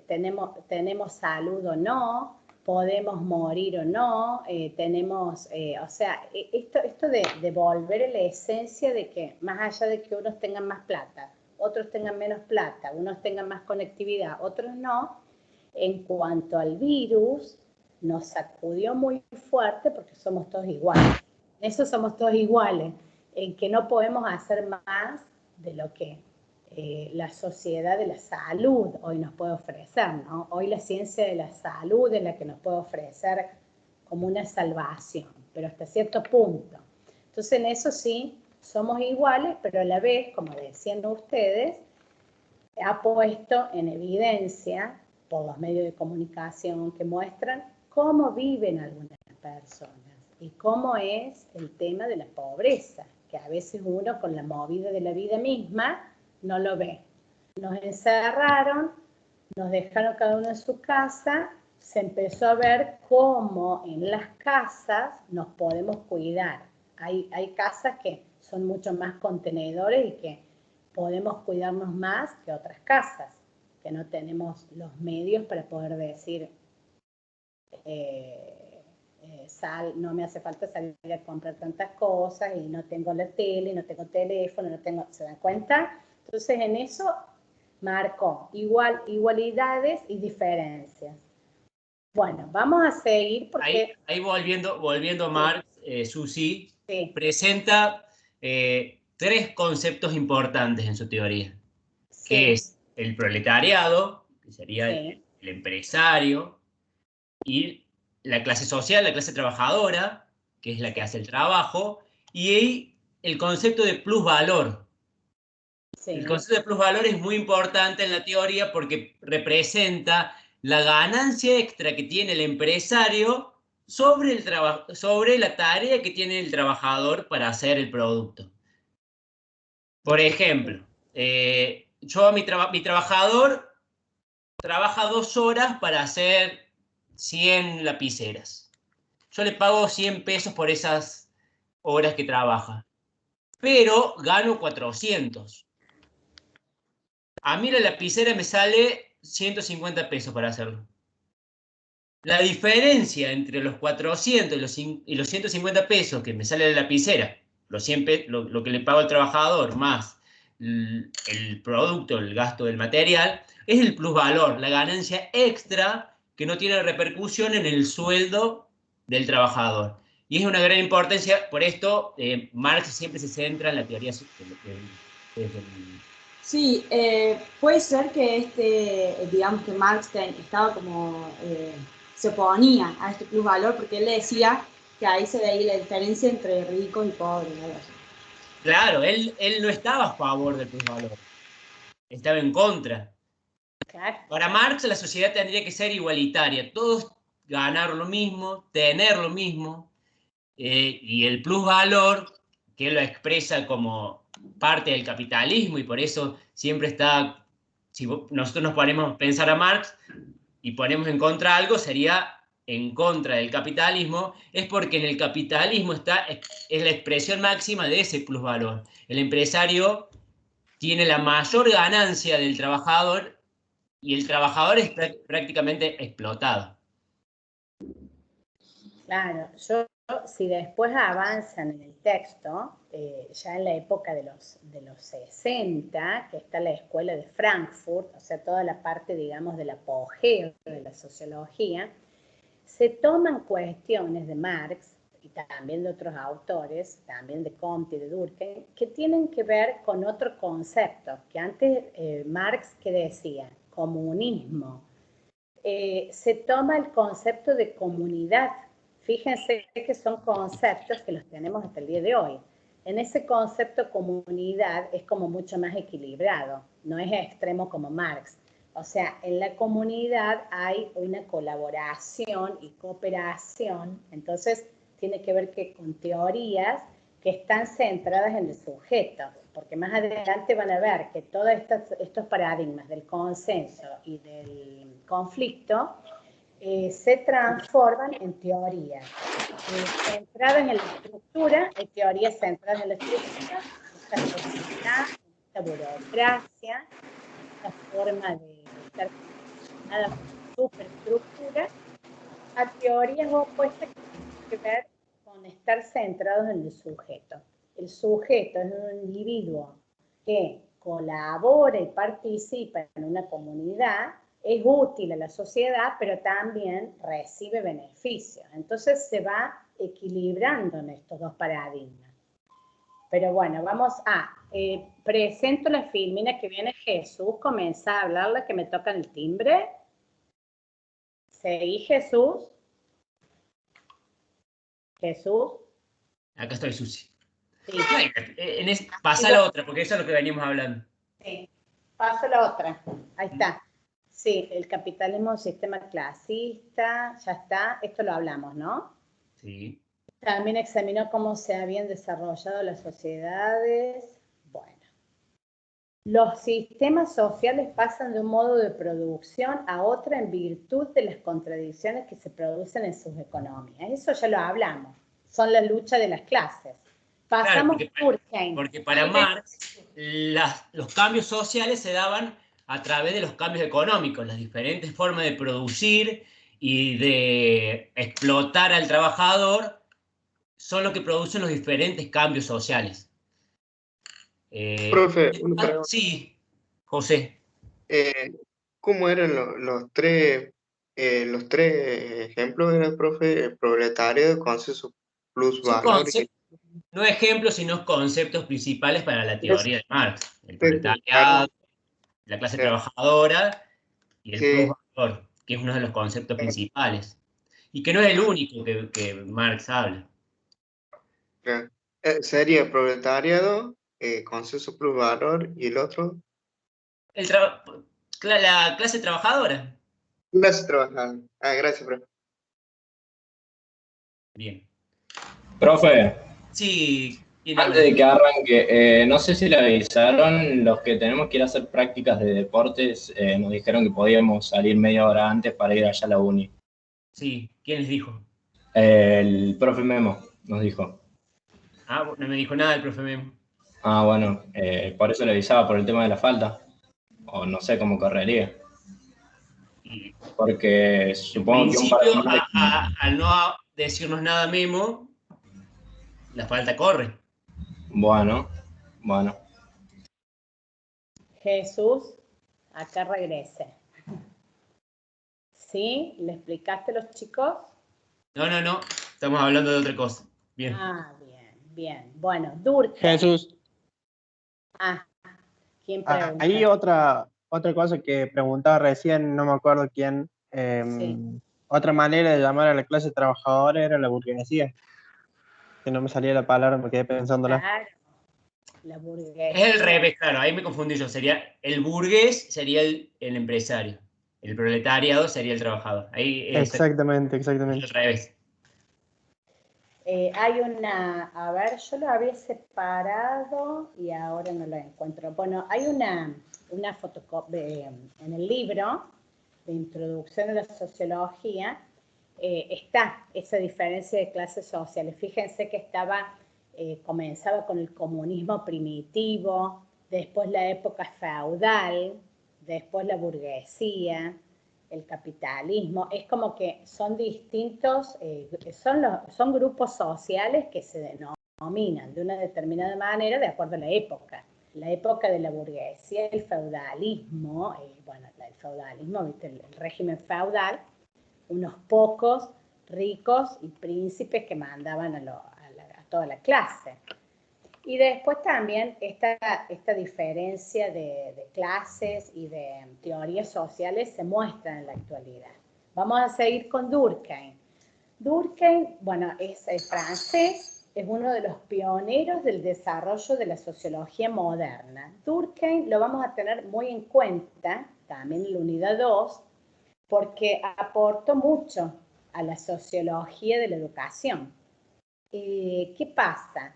tenemos salud o no, podemos morir o no, o sea, esto de volver a la esencia de que más allá de que unos tengan más plata, otros tengan menos plata, unos tengan más conectividad, otros no, en cuanto al virus, nos sacudió muy fuerte porque somos todos iguales. En eso somos todos iguales, en que no podemos hacer más de lo que la sociedad de la salud hoy nos puede ofrecer, ¿no? Hoy la ciencia de la salud es la que nos puede ofrecer como una salvación, pero hasta cierto punto. Entonces en eso sí, somos iguales, pero a la vez, como decían ustedes, ha puesto en evidencia por los medios de comunicación que muestran cómo viven algunas personas y cómo es el tema de la pobreza, que a veces uno con la movida de la vida misma no lo ve. Nos encerraron, nos dejaron cada uno en su casa, se empezó a ver cómo en las casas nos podemos cuidar. Hay casas que son mucho más contenedores y que podemos cuidarnos más que otras casas, que no tenemos los medios para poder decir, no me hace falta salir a comprar tantas cosas y no tengo la tele, no tengo teléfono, no tengo, ¿se dan cuenta? Entonces en eso marcó igualdades y diferencias. Bueno, vamos a seguir porque... Ahí volviendo a Marx, Susi, sí, presenta 3 conceptos importantes en su teoría, sí, que es el proletariado, que sería sí, el empresario, y la clase social, la clase trabajadora, que es la que hace el trabajo, y el concepto de plusvalor. sí. El concepto de plusvalor es muy importante en la teoría porque representa la ganancia extra que tiene el empresario sobre la tarea que tiene el trabajador para hacer el producto. Por ejemplo, mi trabajador trabaja 2 horas para hacer 100 lapiceras. Yo le pago 100 pesos por esas horas que trabaja, pero gano 400. A mí la lapicera me sale 150 pesos para hacerlo. La diferencia entre los 400 y los 150 pesos que me sale la lapicera, lo que le pago al trabajador, más el producto, el gasto del material, es el plusvalor, la ganancia extra que no tiene repercusión en el sueldo del trabajador. Y es una gran importancia, por esto Marx siempre se centra en la teoría Sí, puede ser que digamos que Marx estaba como, se oponía a este plusvalor porque él decía que ahí se veía la diferencia entre ricos y pobres. Claro, él no estaba a favor del plusvalor, estaba en contra. Claro. Para Marx la sociedad tendría que ser igualitaria, todos ganar lo mismo, tener lo mismo, y el plusvalor, que él lo expresa como parte del capitalismo, y por eso siempre está, si nosotros nos ponemos a pensar a Marx y ponemos en contra algo, sería en contra del capitalismo, es porque en el capitalismo es la expresión máxima de ese plusvalor. El empresario tiene la mayor ganancia del trabajador y el trabajador es prácticamente explotado. Claro, si después avanzan en el texto, ya en la época de los 60, que está la escuela de Frankfurt, o sea, toda la parte, digamos, del apogeo de la sociología, se toman cuestiones de Marx y también de otros autores, también de Comte y de Durkheim, que tienen que ver con otro concepto, que antes Marx, ¿qué decía? Comunismo. Se toma el concepto de comunidad. Fíjense que son conceptos que los tenemos hasta el día de hoy. En ese concepto comunidad es como mucho más equilibrado, no es extremo como Marx. O sea, en la comunidad hay una colaboración y cooperación, entonces tiene que ver con teorías que están centradas en el sujeto, porque más adelante van a ver que todos estos paradigmas del consenso y del conflicto se transforman en teorías centradas en la estructura, hay teorías centradas en la estructura, esta sociedad, esta burocracia, esta forma de estar nada superestructura, a teorías opuestas que tienen que ver con estar centrados en el sujeto. El sujeto es un individuo que colabora y participa en una comunidad, es útil a la sociedad, pero también recibe beneficios. Entonces se va equilibrando en estos dos paradigmas. Pero bueno, vamos a... presento la filmina que viene Jesús, comienza a hablarle que me tocan el timbre. Seguí Jesús. Jesús. Acá estoy, Susi. Sí. Pasa la otra, porque eso es lo que veníamos hablando. Sí. Paso la otra. Ahí está. Sí, el capitalismo es un sistema clasista, ya está. Esto lo hablamos, ¿no? Sí. También examinó cómo se habían desarrollado las sociedades. Bueno. Los sistemas sociales pasan de un modo de producción a otro en virtud de las contradicciones que se producen en sus economías. Eso ya lo hablamos. Son la lucha de las clases. Pasamos Claro, por Durkheim. porque para Marx los cambios sociales se daban a través de los cambios económicos, las diferentes formas de producir y de explotar al trabajador son lo que producen los diferentes cambios sociales. Profe, una pregunta. Sí, José. ¿Cómo eran los tres ejemplos? Era, profe, proletario, consenso plus Son valor. no ejemplos, sino conceptos principales para la teoría de Marx. El Sí, proletariado, claro. la clase Claro. trabajadora y el Sí. plusvalor, que es uno de los conceptos principales. Y que no es el único que Marx habla. Claro. Sería proletariado, consenso plus valor y el otro. La clase trabajadora. Clase trabajadora. Gracias, profe. Bien. Profe, Sí, antes de que arranque, no sé si le avisaron los que tenemos que ir a hacer prácticas de deportes, nos dijeron que podíamos salir media hora antes para ir allá a la uni. Sí, ¿quién les dijo? El profe Memo nos dijo. Ah, no me dijo nada el profe Memo. Ah, bueno, por eso le avisaba, por el tema de la falta. O no sé cómo correría. Porque supongo que un par principio, más de... al no decirnos nada Memo, la falta corre. Bueno. Jesús, acá regrese. ¿Sí? ¿Le explicaste a los chicos? No. Estamos hablando de otra cosa. Bien. Ah, bien. Bueno, Durkheim. Jesús. ¿Quién pregunta? Ahí otra cosa que preguntaba recién, no me acuerdo quién. Sí. Otra manera de llamar a la clase trabajadora era la burguesía. Que no me salía la palabra, me quedé pensándola. Claro. La burguesía. Es el revés, claro, ahí me confundí yo. Sería el burgués, sería el empresario. El proletariado sería el trabajador. Ahí Exactamente. es el revés. Hay a ver, yo lo había separado y ahora no lo encuentro. Bueno, hay una fotocopia en el libro de Introducción a la Sociología, está esa diferencia de clases sociales. Fíjense que comenzaba con el comunismo primitivo, después la época feudal, después la burguesía, el capitalismo. Es como que son distintos, son grupos sociales que se denominan de una determinada manera de acuerdo a la época. La época de la burguesía, el feudalismo, el feudalismo, ¿viste? El régimen feudal, unos pocos ricos y príncipes que mandaban a toda la clase. Y después también esta diferencia de clases y de teorías sociales se muestra en la actualidad. Vamos a seguir con Durkheim. Durkheim, es francés, es uno de los pioneros del desarrollo de la sociología moderna. Durkheim lo vamos a tener muy en cuenta, también en la unidad 2, porque aportó mucho a la sociología de la educación. ¿Qué pasa?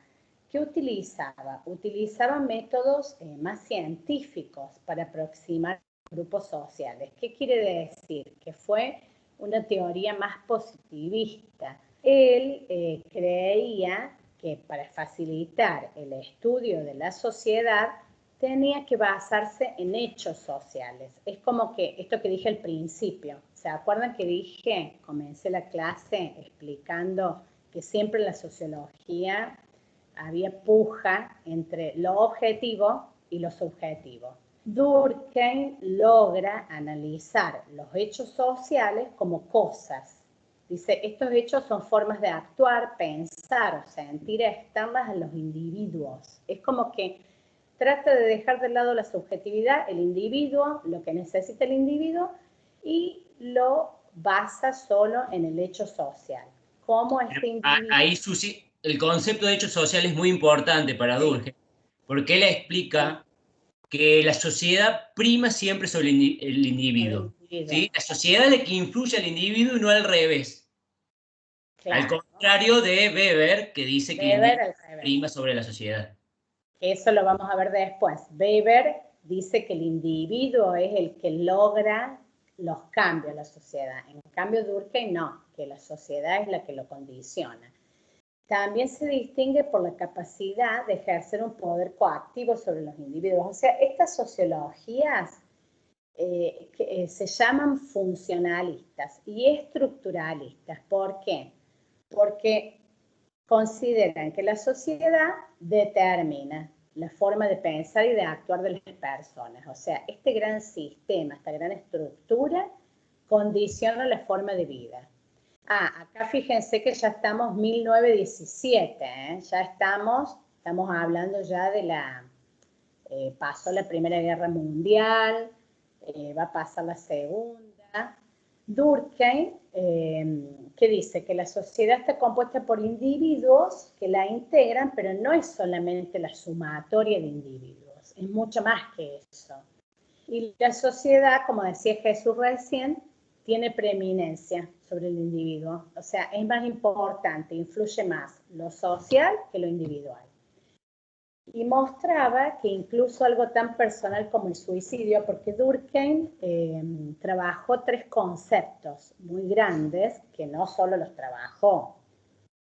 ¿Qué utilizaba? Utilizaba métodos más científicos para aproximar grupos sociales. ¿Qué quiere decir? Que fue una teoría más positivista. Él creía que para facilitar el estudio de la sociedad tenía que basarse en hechos sociales. Es como que esto que dije al principio, ¿se acuerdan que comencé la clase explicando que siempre en la sociología había puja entre lo objetivo y lo subjetivo? Durkheim logra analizar los hechos sociales como cosas. Dice, estos hechos son formas de actuar, pensar o sentir externas a los individuos. Es como que trata de dejar de lado la subjetividad, el individuo, lo que necesita el individuo, y lo basa solo en el hecho social. ¿Cómo este individuo? Ahí, Susi, el concepto de hecho social es muy importante para Durkheim, porque él explica que la sociedad prima siempre sobre el individuo. ¿Sí? La sociedad es la que influye al individuo y no al revés. Claro. Al contrario de Weber, que dice que el individuo prima sobre la sociedad. Eso lo vamos a ver después. Weber dice que el individuo es el que logra los cambios en la sociedad. En cambio, Durkheim no, que la sociedad es la que lo condiciona. También se distingue por la capacidad de ejercer un poder coactivo sobre los individuos. O sea, estas sociologías se llaman funcionalistas y estructuralistas. ¿Por qué? Porque consideran que la sociedad determina la forma de pensar y de actuar de las personas. O sea, este gran sistema, esta gran estructura, condiciona la forma de vida. Acá fíjense que ya estamos 1917, ya estamos hablando ya de pasó la Primera Guerra Mundial, va a pasar la Segunda. Durkheim, que dice que la sociedad está compuesta por individuos que la integran, pero no es solamente la sumatoria de individuos, es mucho más que eso. Y la sociedad, como decía Jesús recién, tiene preeminencia sobre el individuo, o sea, es más importante, influye más lo social que lo individual. Y mostraba que incluso algo tan personal como el suicidio, porque Durkheim trabajó 3 conceptos muy grandes, que no solo los trabajó,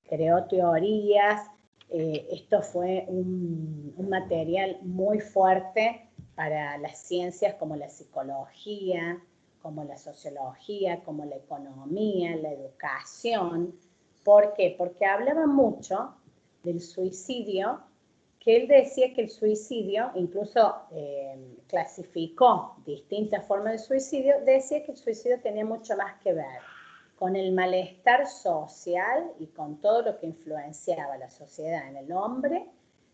creó teorías, esto fue un material muy fuerte para las ciencias como la psicología, como la sociología, como la economía, la educación. ¿Por qué? Porque hablaba mucho del suicidio, que él decía que el suicidio, incluso clasificó distintas formas de suicidio, decía que el suicidio tenía mucho más que ver con el malestar social y con todo lo que influenciaba la sociedad en el hombre,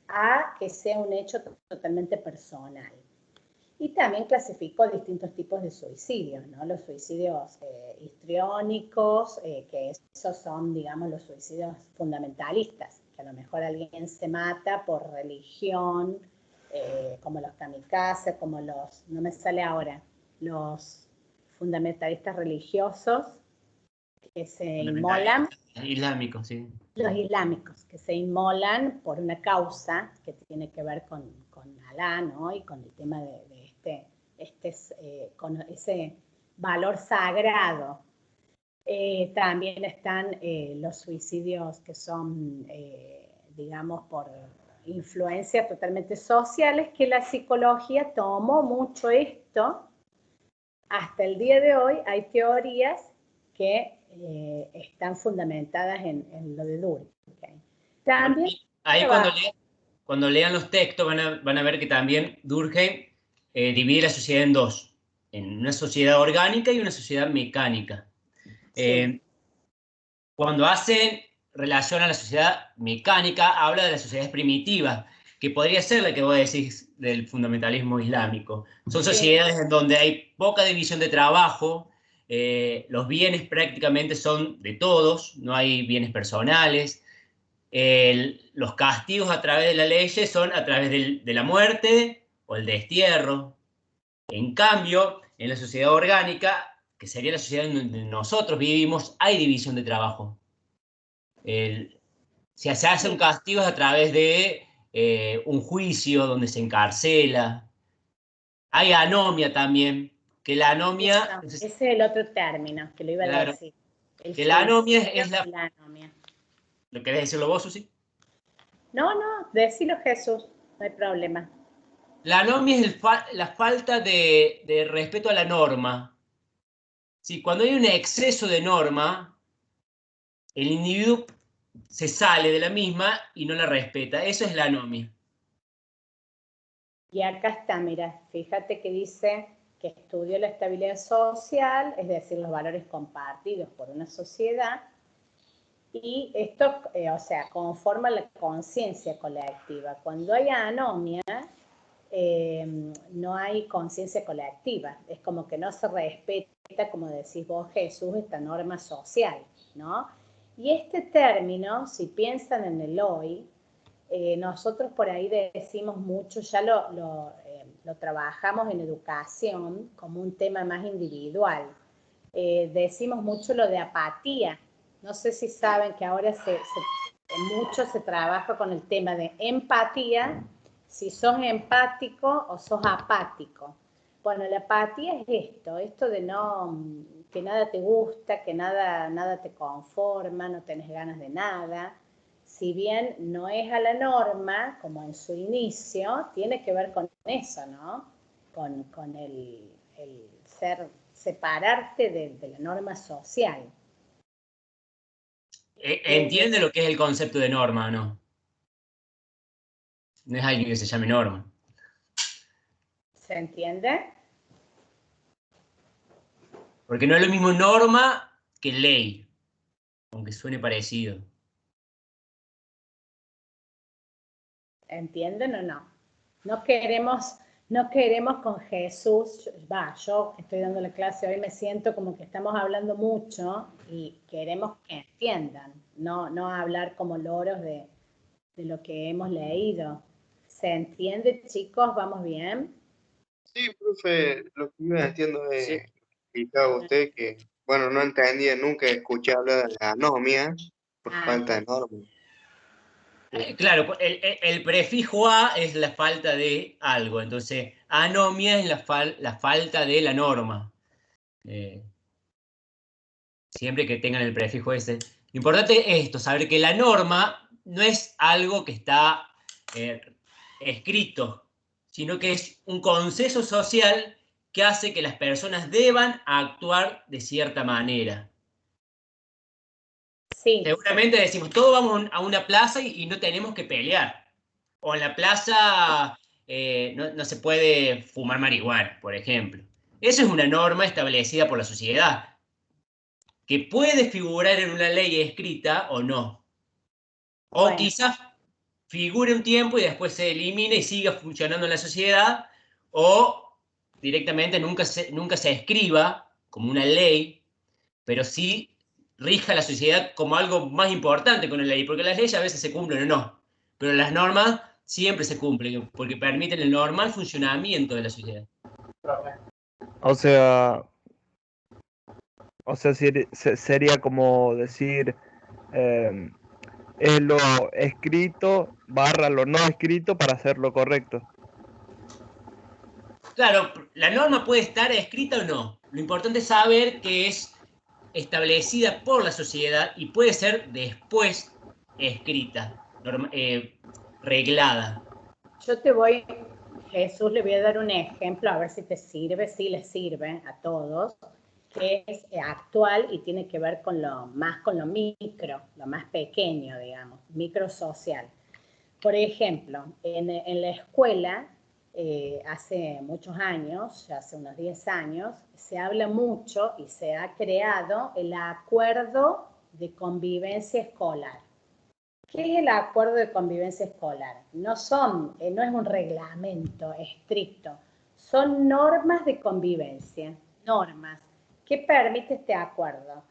a que sea un hecho totalmente personal. Y también clasificó distintos tipos de suicidios, ¿no? Los suicidios histriónicos, que esos son, digamos, los suicidios fundamentalistas, que a lo mejor alguien se mata por religión, como los kamikazes, como los, no me sale ahora, los fundamentalistas religiosos que se inmolan. Islámicos, sí. Los islámicos, que se inmolan por una causa que tiene que ver con Alá, ¿no? Y con el tema con ese valor sagrado. También están los suicidios que son, digamos, por influencias totalmente sociales, que la psicología tomó mucho esto. Hasta el día de hoy hay teorías que están fundamentadas en lo de Durkheim. También ahí cuando lean los textos van a ver que también Durkheim divide la sociedad en 2, en una sociedad orgánica y una sociedad mecánica. Sí. Cuando hacen relación a la sociedad mecánica, habla de las sociedades primitivas, que podría ser la que vos decís del fundamentalismo islámico. Son sociedades en donde hay poca división de trabajo, los bienes prácticamente son de todos, no hay bienes personales, los castigos a través de la ley son a través de la muerte o el destierro. En cambio, en la sociedad orgánica, que sería la sociedad en donde nosotros vivimos, hay división de trabajo. Se hace un castigo a través de un juicio donde se encarcela. Hay anomia también, que la anomia... Ese es el otro término que lo iba a decir. Que la anomia es la anomia. ¿Lo querés decirlo vos, Susi? No, decilo, Jesús, no hay problema. La anomia es la falta de respeto a la norma. Sí, cuando hay un exceso de norma, el individuo se sale de la misma y no la respeta. Eso es la anomia. Y acá está, mira, fíjate que dice que estudió la estabilidad social, es decir, los valores compartidos por una sociedad, y esto, o sea, conforma la conciencia colectiva. Cuando hay anomia, no hay conciencia colectiva, es como que no se respeta, como decís vos, Jesús, esta norma social, ¿no? Y este término, si piensan en el hoy, nosotros por ahí decimos mucho, ya lo trabajamos en educación como un tema más individual. Decimos mucho lo de apatía. No sé si saben que ahora mucho se trabaja con el tema de empatía, si sos empático o sos apático. Bueno, la apatía es esto de que nada te gusta, que nada te conforma, no tenés ganas de nada. Si bien no es a la norma, como en su inicio, tiene que ver con eso, ¿no? Con el separarte de la norma social. ¿Entiende lo que es el concepto de norma, no? No es alguien que se llame norma. ¿Se entiende? Porque no es lo mismo norma que ley, aunque suene parecido. ¿Entienden o no? No queremos con Jesús, yo que estoy dando la clase hoy me siento como que estamos hablando mucho y queremos que entiendan, no hablar como loros de lo que hemos leído. ¿Se entiende, chicos? ¿Vamos bien? Sí, profe, lo que iba entiendo es, Sí. explicaba usted que, bueno, no entendía, nunca escuché hablar de la anomia por falta de norma. Claro, el prefijo a es la falta de algo, entonces anomia es la falta de la norma. Siempre que tengan el prefijo ese. Lo importante es esto, saber que la norma no es algo que está escrito, sino que es un consenso social que hace que las personas deban actuar de cierta manera. Sí. Seguramente decimos, todos vamos a una plaza y no tenemos que pelear. O en la plaza no se puede fumar marihuana, por ejemplo. Eso es una norma establecida por la sociedad, que puede figurar en una ley escrita o no. O Bueno. quizás figure un tiempo y después se elimine y siga funcionando en la sociedad, o directamente nunca se escriba como una ley, pero sí rija la sociedad como algo más importante con la ley, porque las leyes a veces se cumplen o no, pero las normas siempre se cumplen, porque permiten el normal funcionamiento de la sociedad. O sea, sería como decir, es lo escrito barra lo no escrito para hacer lo correcto. Claro, la norma puede estar escrita o no. Lo importante es saber que es establecida por la sociedad y puede ser después escrita, reglada. Jesús, le voy a dar un ejemplo, a ver si te sirve, si les sirve a todos, que es actual y tiene que ver con lo micro, lo más pequeño, digamos, microsocial. Por ejemplo, en la escuela, hace muchos años, ya hace unos 10 años, se habla mucho y se ha creado el acuerdo de convivencia escolar. ¿Qué es el acuerdo de convivencia escolar? No es un reglamento estricto, son normas de convivencia, normas. ¿Qué permite este acuerdo?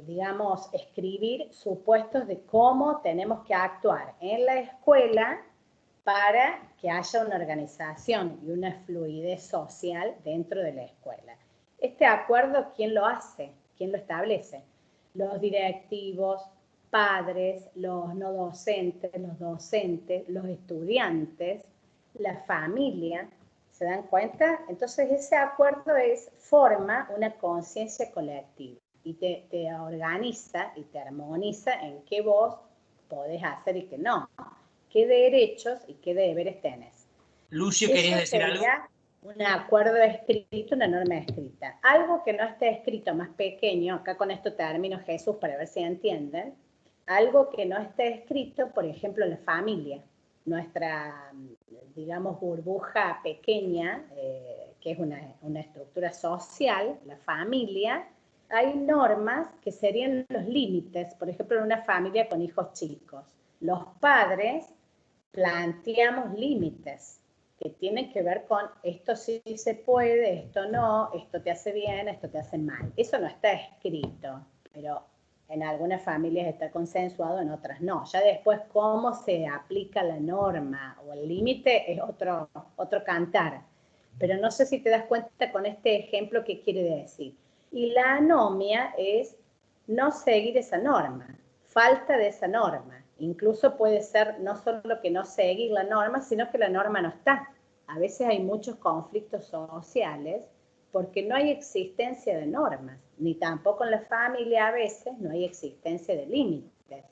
Digamos, escribir supuestos de cómo tenemos que actuar en la escuela para que haya una organización y una fluidez social dentro de la escuela. Este acuerdo, ¿quién lo hace? ¿Quién lo establece? Los directivos, padres, los no docentes, los estudiantes, la familia, ¿se dan cuenta? Entonces ese acuerdo forma una conciencia colectiva y te organiza y te armoniza en qué vos podés hacer y qué no, qué derechos y qué deberes tenés. Lucio, ¿querías decir algo? Un acuerdo escrito, una norma escrita. Algo que no esté escrito, más pequeño, acá con esto termino, Jesús, para ver si entienden. Algo que no esté escrito, por ejemplo, la familia, nuestra, digamos, burbuja pequeña, que es una estructura social, la familia, hay normas que serían los límites, por ejemplo, en una familia con hijos chicos. Los padres planteamos límites que tienen que ver con esto sí se puede, esto no, esto te hace bien, esto te hace mal. Eso no está escrito, pero en algunas familias está consensuado, en otras no. Ya después cómo se aplica la norma o el límite es otro cantar. Pero no sé si te das cuenta con este ejemplo qué quiere decir. Y la anomia es no seguir esa norma, falta de esa norma. Incluso puede ser no solo que no seguir la norma, sino que la norma no está. A veces hay muchos conflictos sociales porque no hay existencia de normas, ni tampoco en la familia a veces no hay existencia de límites.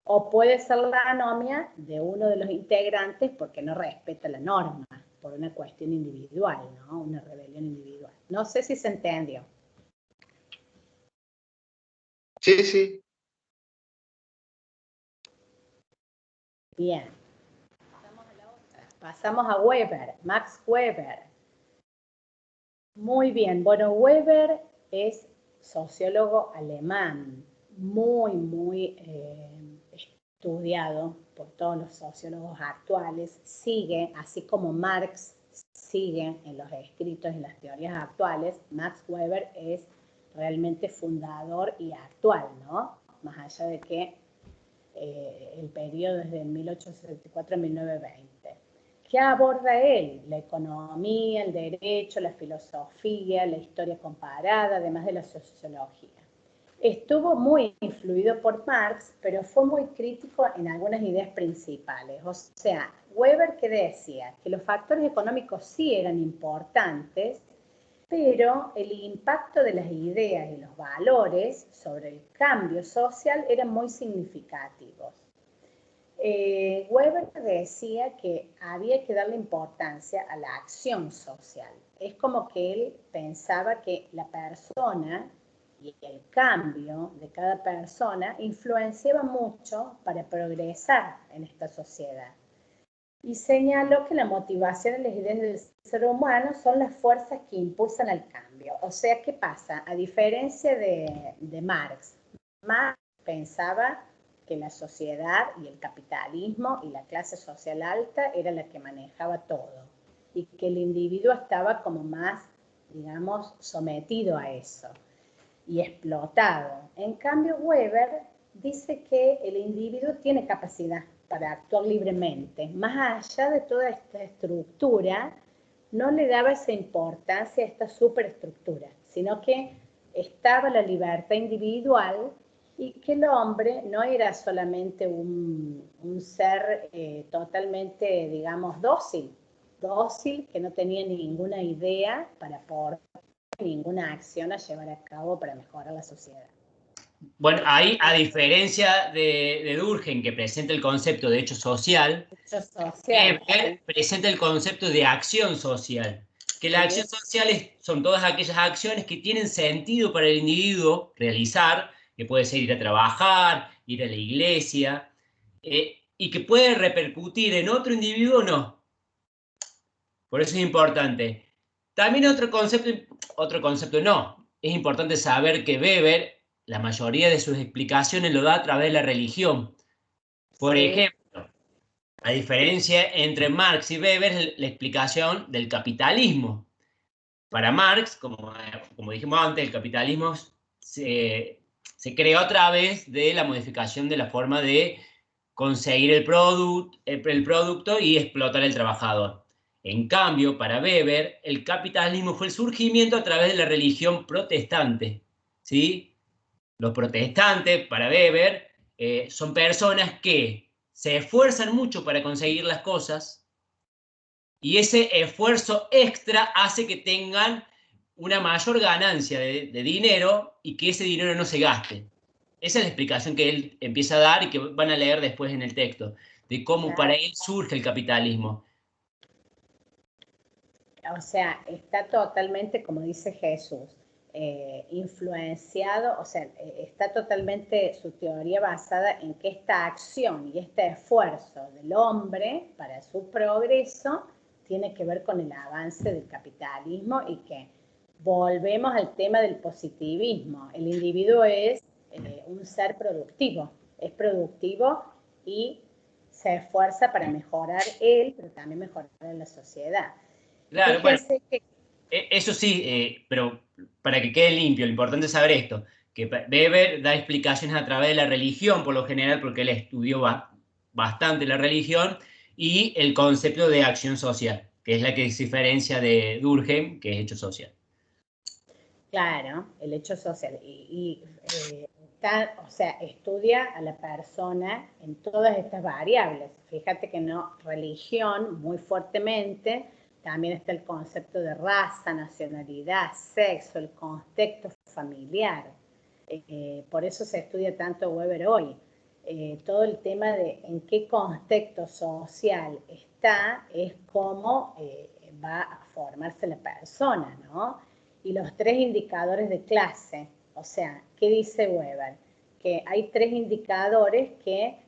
O puede ser la anomia de uno de los integrantes porque no respeta la norma, por una cuestión individual, ¿no? Una rebelión individual. No sé si se entendió. Sí, sí. Bien. Pasamos a Weber, Max Weber. Muy bien. Bueno, Weber es sociólogo alemán, muy estudiado por todos los sociólogos actuales. Sigue, así como Marx sigue en los escritos y las teorías actuales, Max Weber es realmente fundador y actual, ¿no? Más allá de que el periodo es de 1874 a 1920. ¿Qué aborda él? La economía, el derecho, la filosofía, la historia comparada, además de la sociología. Estuvo muy influido por Marx, pero fue muy crítico en algunas ideas principales. O sea, Weber, ¿qué decía? Que los factores económicos sí eran importantes, pero el impacto de las ideas y los valores sobre el cambio social eran muy significativos. Weber decía que había que darle importancia a la acción social. Es como que él pensaba que la persona y el cambio de cada persona influenciaba mucho para progresar en esta sociedad. Y señaló que la motivación y las ideas del ser humano son las fuerzas que impulsan el cambio. O sea, ¿qué pasa? A diferencia de Marx, Marx pensaba que la sociedad y el capitalismo y la clase social alta era la que manejaba todo y que el individuo estaba como más, digamos, sometido a eso y explotado. En cambio, Weber dice que el individuo tiene capacidad para actuar libremente. Más allá de toda esta estructura, no le daba esa importancia a esta superestructura, sino que estaba la libertad individual y que el hombre no era solamente un ser totalmente, digamos, dócil, que no tenía ninguna idea para aportar ninguna acción a llevar a cabo para mejorar la sociedad. Bueno, ahí, a diferencia de Durkheim, que presenta el concepto de hecho social, Weber presenta el concepto de acción social. Que la acción social son todas aquellas acciones que tienen sentido para el individuo realizar, que puede ser ir a trabajar, ir a la iglesia, y que puede repercutir en otro individuo o no. Por eso es importante. También otro concepto no. Es importante saber que Weber, la mayoría de sus explicaciones lo da a través de la religión. Por ejemplo, la diferencia entre Marx y Weber es la explicación del capitalismo. Para Marx, como dijimos antes, el capitalismo se creó a través de la modificación de la forma de conseguir el producto y explotar al trabajador. En cambio, para Weber, el capitalismo fue el surgimiento a través de la religión protestante, ¿sí? Los protestantes, para Weber, son personas que se esfuerzan mucho para conseguir las cosas y ese esfuerzo extra hace que tengan una mayor ganancia de dinero y que ese dinero no se gaste. Esa es la explicación que él empieza a dar y que van a leer después en el texto, de cómo para él surge el capitalismo. O sea, está totalmente, como dice Jesús, influenciado, o sea, está totalmente su teoría basada en que esta acción y este esfuerzo del hombre para su progreso tiene que ver con el avance del capitalismo y que volvemos al tema del positivismo. El individuo es un ser productivo, es productivo y se esfuerza para mejorar él, pero también mejorar en la sociedad. Claro, bueno, eso sí, pero para que quede limpio, lo importante es saber esto, que Weber da explicaciones a través de la religión, por lo general, porque él estudió bastante la religión, y el concepto de acción social, que es la que se diferencia de Durkheim, que es hecho social. Claro, el hecho social. O sea, estudia a la persona en todas estas variables. Fíjate que no, religión muy fuertemente, también está el concepto de raza, nacionalidad, sexo, el contexto familiar. Por eso se estudia tanto Weber hoy. Todo el tema de en qué contexto social está es cómo va a formarse la persona, ¿no? Y los 3 indicadores de clase, o sea, ¿qué dice Weber? Que hay 3 indicadores que,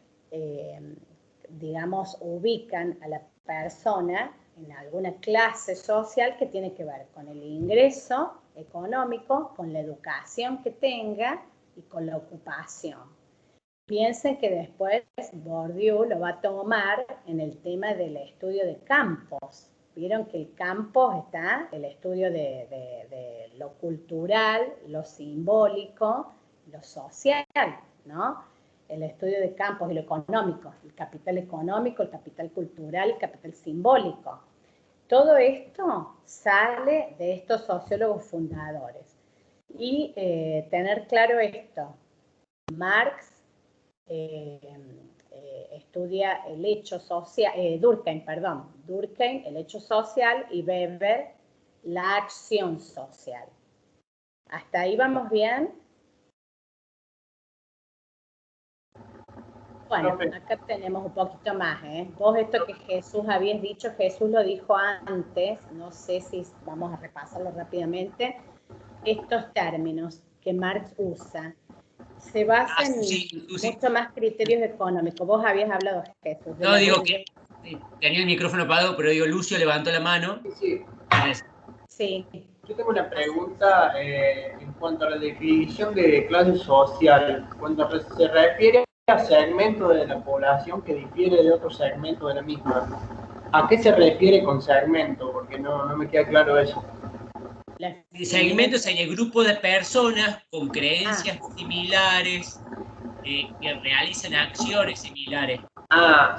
digamos, ubican a la persona en alguna clase social que tiene que ver con el ingreso económico, con la educación que tenga y con la ocupación. Piensen que después Bourdieu lo va a tomar en el tema del estudio de campos. Vieron que el campo está el estudio de lo cultural, lo simbólico, lo social, ¿no? El estudio de campos y lo económico, el capital económico, el capital cultural, el capital simbólico. Todo esto sale de estos sociólogos fundadores. Y tener claro esto, Marx estudia el hecho social, Durkheim, el hecho social, y Weber la acción social. ¿Hasta ahí vamos bien? Bueno, acá tenemos un poquito más, ¿eh? Vos esto que Jesús habías dicho, Jesús lo dijo antes, no sé si vamos a repasarlo rápidamente, estos términos que Marx usa se basan en mucho más criterios económicos. Vos habías hablado, Jesús. No, digo que tenía el micrófono apagado, pero digo, Lucio levantó la mano. Sí. Sí. Yo tengo una pregunta en cuanto a la definición de clase social. Cuando se refiere a segmento de la población que difiere de otro segmento de la misma, ¿a qué se refiere con segmento? Porque no me queda claro eso. El segmento sería el grupo de personas con creencias similares que realizan acciones similares.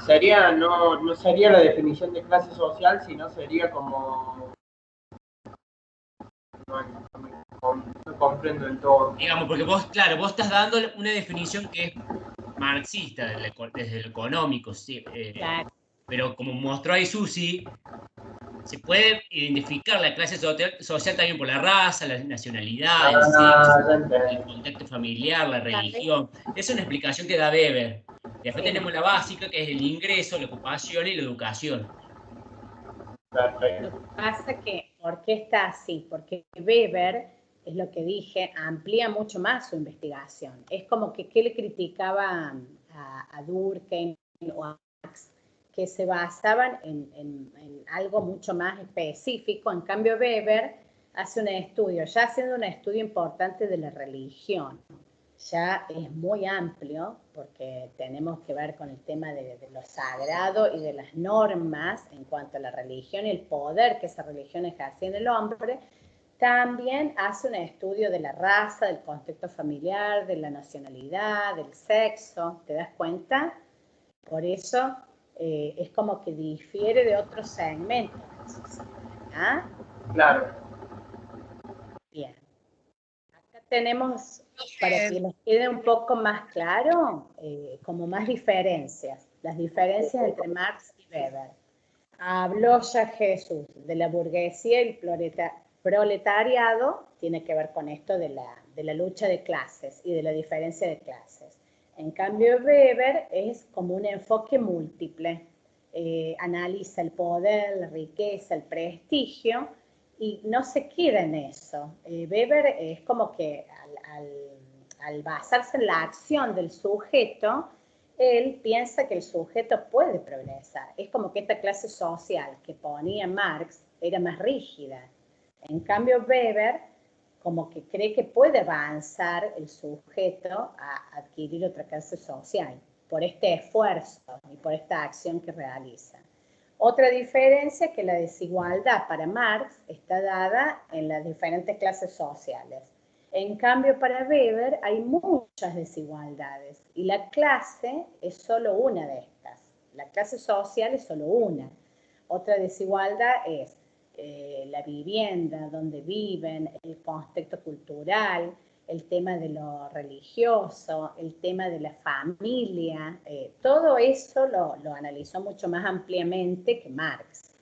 Sería, no sería la definición de clase social, sino sería como... No comprendo del todo. Digamos, porque vos estás dando una definición que es marxista desde lo económico, sí, claro. Pero como mostró ahí Susi, se puede identificar la clase social también por la raza, la nacionalidad, el sexo, el contexto familiar, la religión. Es una explicación que da Weber. Después tenemos la básica, que es el ingreso, la ocupación y la educación. Lo que pasa que, ¿por qué está así? Porque Weber, es lo que dije, amplía mucho más su investigación. Es como que, ¿qué le criticaba a Durkheim o a Marx? Que se basaban en algo mucho más específico. En cambio, Weber hace un estudio, ya haciendo un estudio importante de la religión. Ya es muy amplio porque tenemos que ver con el tema de lo sagrado y de las normas en cuanto a la religión y el poder que esa religión ejerce en el hombre. También hace un estudio de la raza, del contexto familiar, de la nacionalidad, del sexo. ¿Te das cuenta? Por eso es como que difiere de otros segmentos. ¿Ah? Claro. Bien. Acá tenemos, para que les quede un poco más claro, como más diferencias. Las diferencias entre Marx y Weber. Habló ya Jesús de la burguesía y el proletariado, tiene que ver con esto de la lucha de clases y de la diferencia de clases. En cambio, Weber es como un enfoque múltiple. Analiza el poder, la riqueza, el prestigio, y no se queda en eso. Weber es como que al basarse en la acción del sujeto, él piensa que el sujeto puede progresar. Es como que esta clase social que ponía Marx era más rígida. En cambio, Weber como que cree que puede avanzar el sujeto a adquirir otra clase social por este esfuerzo y por esta acción que realiza. Otra diferencia es que la desigualdad para Marx está dada en las diferentes clases sociales. En cambio, para Weber hay muchas desigualdades y la clase es solo una de estas. La clase social es solo una. Otra desigualdad es la vivienda, donde viven, el contexto cultural, el tema de lo religioso, el tema de la familia. Todo eso lo analizó mucho más ampliamente que Marx.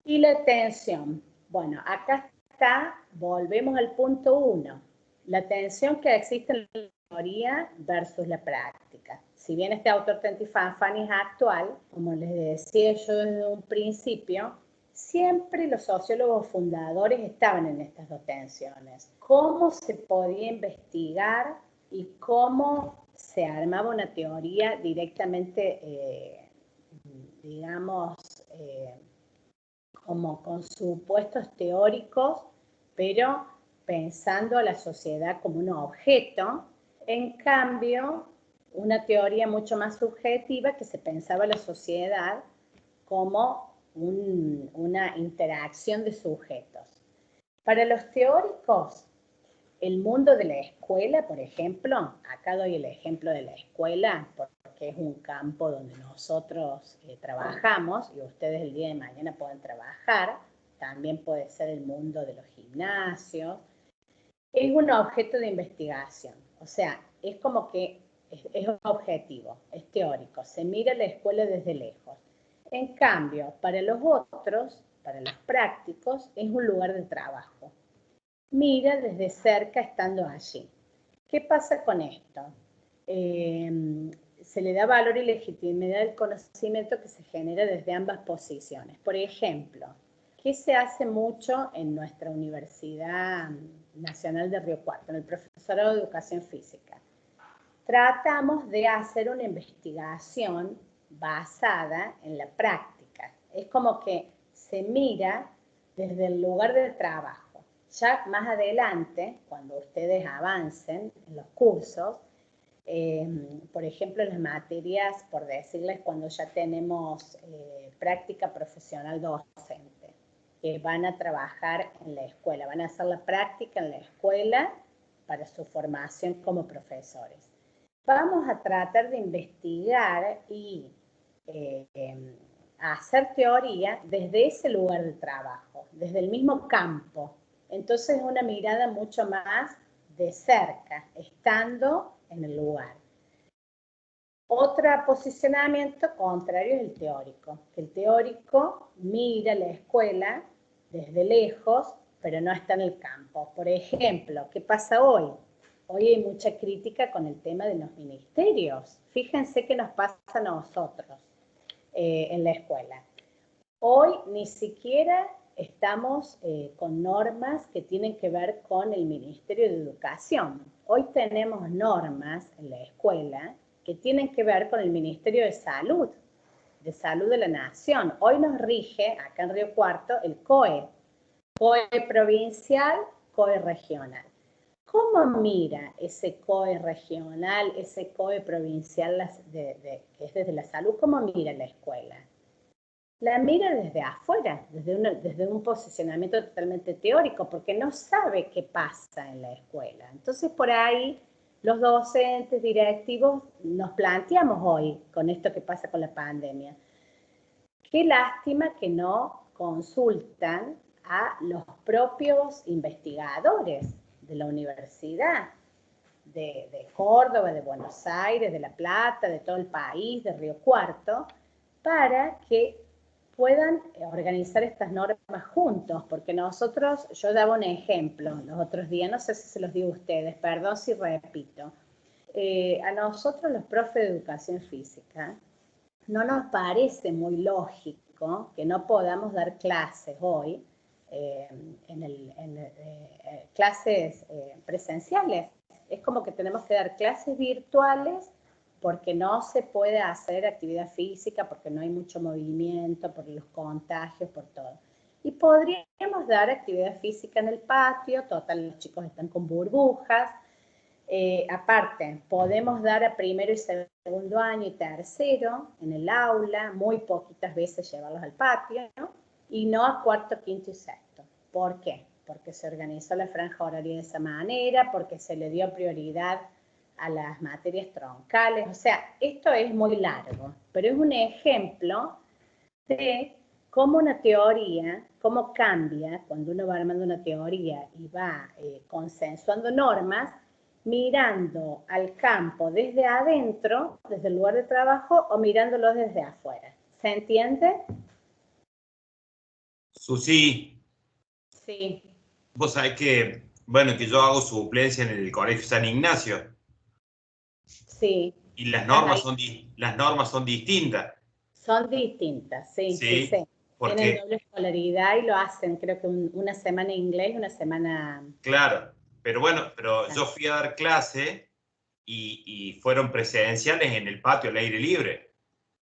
Y la tensión. Bueno, acá volvemos al punto 1, la tensión que existe en la teoría versus la práctica. Si bien este autor Fanfani es actual, como les decía yo desde un principio, siempre los sociólogos fundadores estaban en estas dos tensiones. ¿Cómo se podía investigar y cómo se armaba una teoría directamente, digamos, como con supuestos teóricos, pero pensando a la sociedad como un objeto? En cambio, una teoría mucho más subjetiva que se pensaba la sociedad como una interacción de sujetos. Para los teóricos, el mundo de la escuela, por ejemplo, acá doy el ejemplo de la escuela porque es un campo donde nosotros trabajamos y ustedes el día de mañana pueden trabajar, también puede ser el mundo de los gimnasios, es un objeto de investigación, o sea, es como que es objetivo, es teórico, se mira la escuela desde lejos. En cambio, para los otros, para los prácticos, es un lugar de trabajo. Mira desde cerca estando allí. ¿Qué pasa con esto? Se le da valor y legitimidad al conocimiento que se genera desde ambas posiciones. Por ejemplo, ¿qué se hace mucho en nuestra Universidad Nacional de Río Cuarto, en el profesorado de Educación Física? Tratamos de hacer una investigación basada en la práctica. Es como que se mira desde el lugar del trabajo. Ya más adelante, cuando ustedes avancen en los cursos, por ejemplo, las materias, por decirles, cuando ya tenemos práctica profesional docente, que van a trabajar en la escuela, van a hacer la práctica en la escuela para su formación como profesores. Vamos a tratar de investigar y hacer teoría desde ese lugar de trabajo, desde el mismo campo. Entonces es una mirada mucho más de cerca, estando en el lugar. Otro posicionamiento contrario es el teórico, que el teórico mira la escuela desde lejos, pero no está en el campo. Por ejemplo, ¿qué pasa hoy? Hoy hay mucha crítica con el tema de los ministerios. Fíjense qué nos pasa a nosotros en la escuela. Hoy ni siquiera estamos con normas que tienen que ver con el Ministerio de Educación. Hoy tenemos normas en la escuela que tienen que ver con el Ministerio de Salud de la Nación. Hoy nos rige, acá en Río Cuarto, el COE provincial, COE regional. ¿Cómo mira ese COE regional, ese COE provincial que es desde la salud? ¿Cómo mira la escuela? La mira desde afuera, desde un posicionamiento totalmente teórico, porque no sabe qué pasa en la escuela. Entonces, por ahí, los docentes, directivos, nos planteamos hoy, con esto que pasa con la pandemia, qué lástima que no consultan a los propios investigadores de la universidad, de Córdoba, de Buenos Aires, de La Plata, de todo el país, de Río Cuarto, para que puedan organizar estas normas juntos, porque nosotros, yo daba un ejemplo los otros días, no sé si se los digo a ustedes, perdón si repito, a nosotros los profes de educación física no nos parece muy lógico que no podamos dar clases hoy, clases presenciales. Es como que tenemos que dar clases virtuales porque no se puede hacer actividad física, porque no hay mucho movimiento, por los contagios, por todo. Y podríamos dar actividad física en el patio, total, los chicos están con burbujas. Aparte, podemos dar a primero y segundo año y tercero en el aula, muy poquitas veces llevarlos al patio, ¿no? Y no a cuarto, quinto y sexto. ¿Por qué? porque se organizó la franja horaria de esa manera, porque se le dio prioridad a las materias troncales. O sea, esto es muy largo, pero es un ejemplo de cómo una teoría, cómo cambia cuando uno va armando una teoría y va consensuando normas, mirando al campo desde adentro, desde el lugar de trabajo, o mirándolo desde afuera. ¿Se entiende? Susi, Sí. vos sabés que, bueno, que yo hago suplencia en el Colegio San Ignacio Sí. y las normas son distintas. Son distintas, sí, sí, Sí, sí. porque, Tienen doble escolaridad y lo hacen, creo que una semana inglés y una semana... claro, pero bueno, pero yo fui a dar clase y fueron presenciales en el patio al aire libre.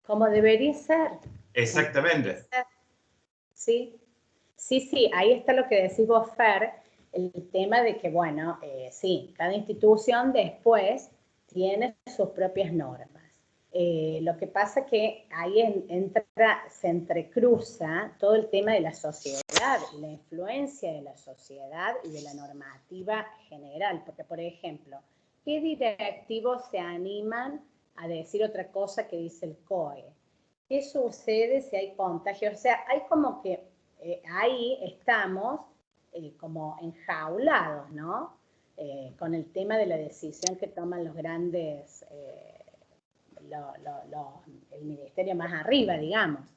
Como debería ser. Exactamente. Sí, sí, sí, ahí está lo que decís vos, Fer, el tema de que, bueno, sí, cada institución después tiene sus propias normas. Lo que pasa que ahí se entrecruza todo el tema de la sociedad y la influencia de la sociedad y de la normativa general, porque, por ejemplo, ¿qué directivos se animan a decir otra cosa que dice el COE? ¿Qué sucede si hay contagios? O sea, hay como que ahí estamos como enjaulados, ¿no? Con el tema de la decisión que toman los grandes, el ministerio más arriba, digamos.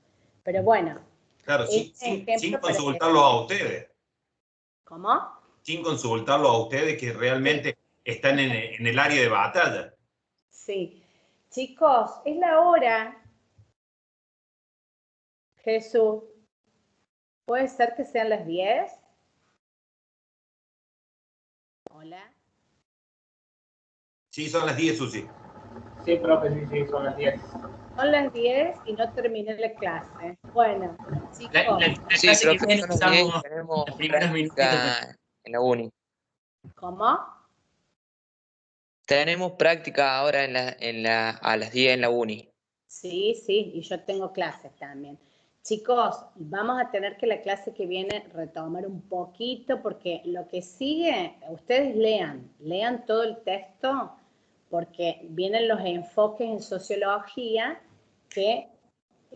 Pero bueno. Claro, sin consultarlos a ustedes. ¿Cómo? Sin consultarlos a ustedes que realmente están en el área de batalla. Sí. Chicos, es la hora. Jesús, ¿puede ser que sean las 10? Hola. Sí, son las 10, Susi. Sí, profe, sí, son las 10. Son las 10 y no terminé la clase. Bueno, chicos. La Sí, clase que profe, viene son las 10 y usamos tenemos los primeros minutitos. práctica en la uni. ¿Cómo? Tenemos práctica ahora a las 10 en la uni. Sí, sí, y yo tengo clases también. Chicos, vamos a tener que la clase que viene retomar un poquito porque lo que sigue, ustedes lean todo el texto porque vienen los enfoques en sociología que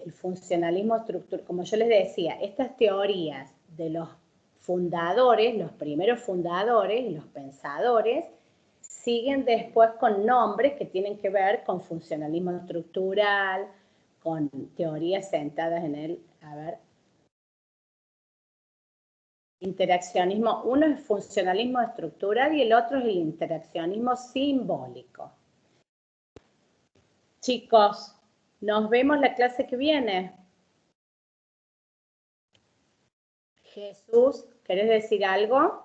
el funcionalismo estructural, como yo les decía, estas teorías de los fundadores, los primeros fundadores y los pensadores, siguen después con nombres que tienen que ver con funcionalismo estructural, con teorías sentadas en el, interaccionismo. Uno es funcionalismo estructural y el otro es el interaccionismo simbólico. Chicos, nos vemos la clase que viene. Jesús, ¿querés decir algo?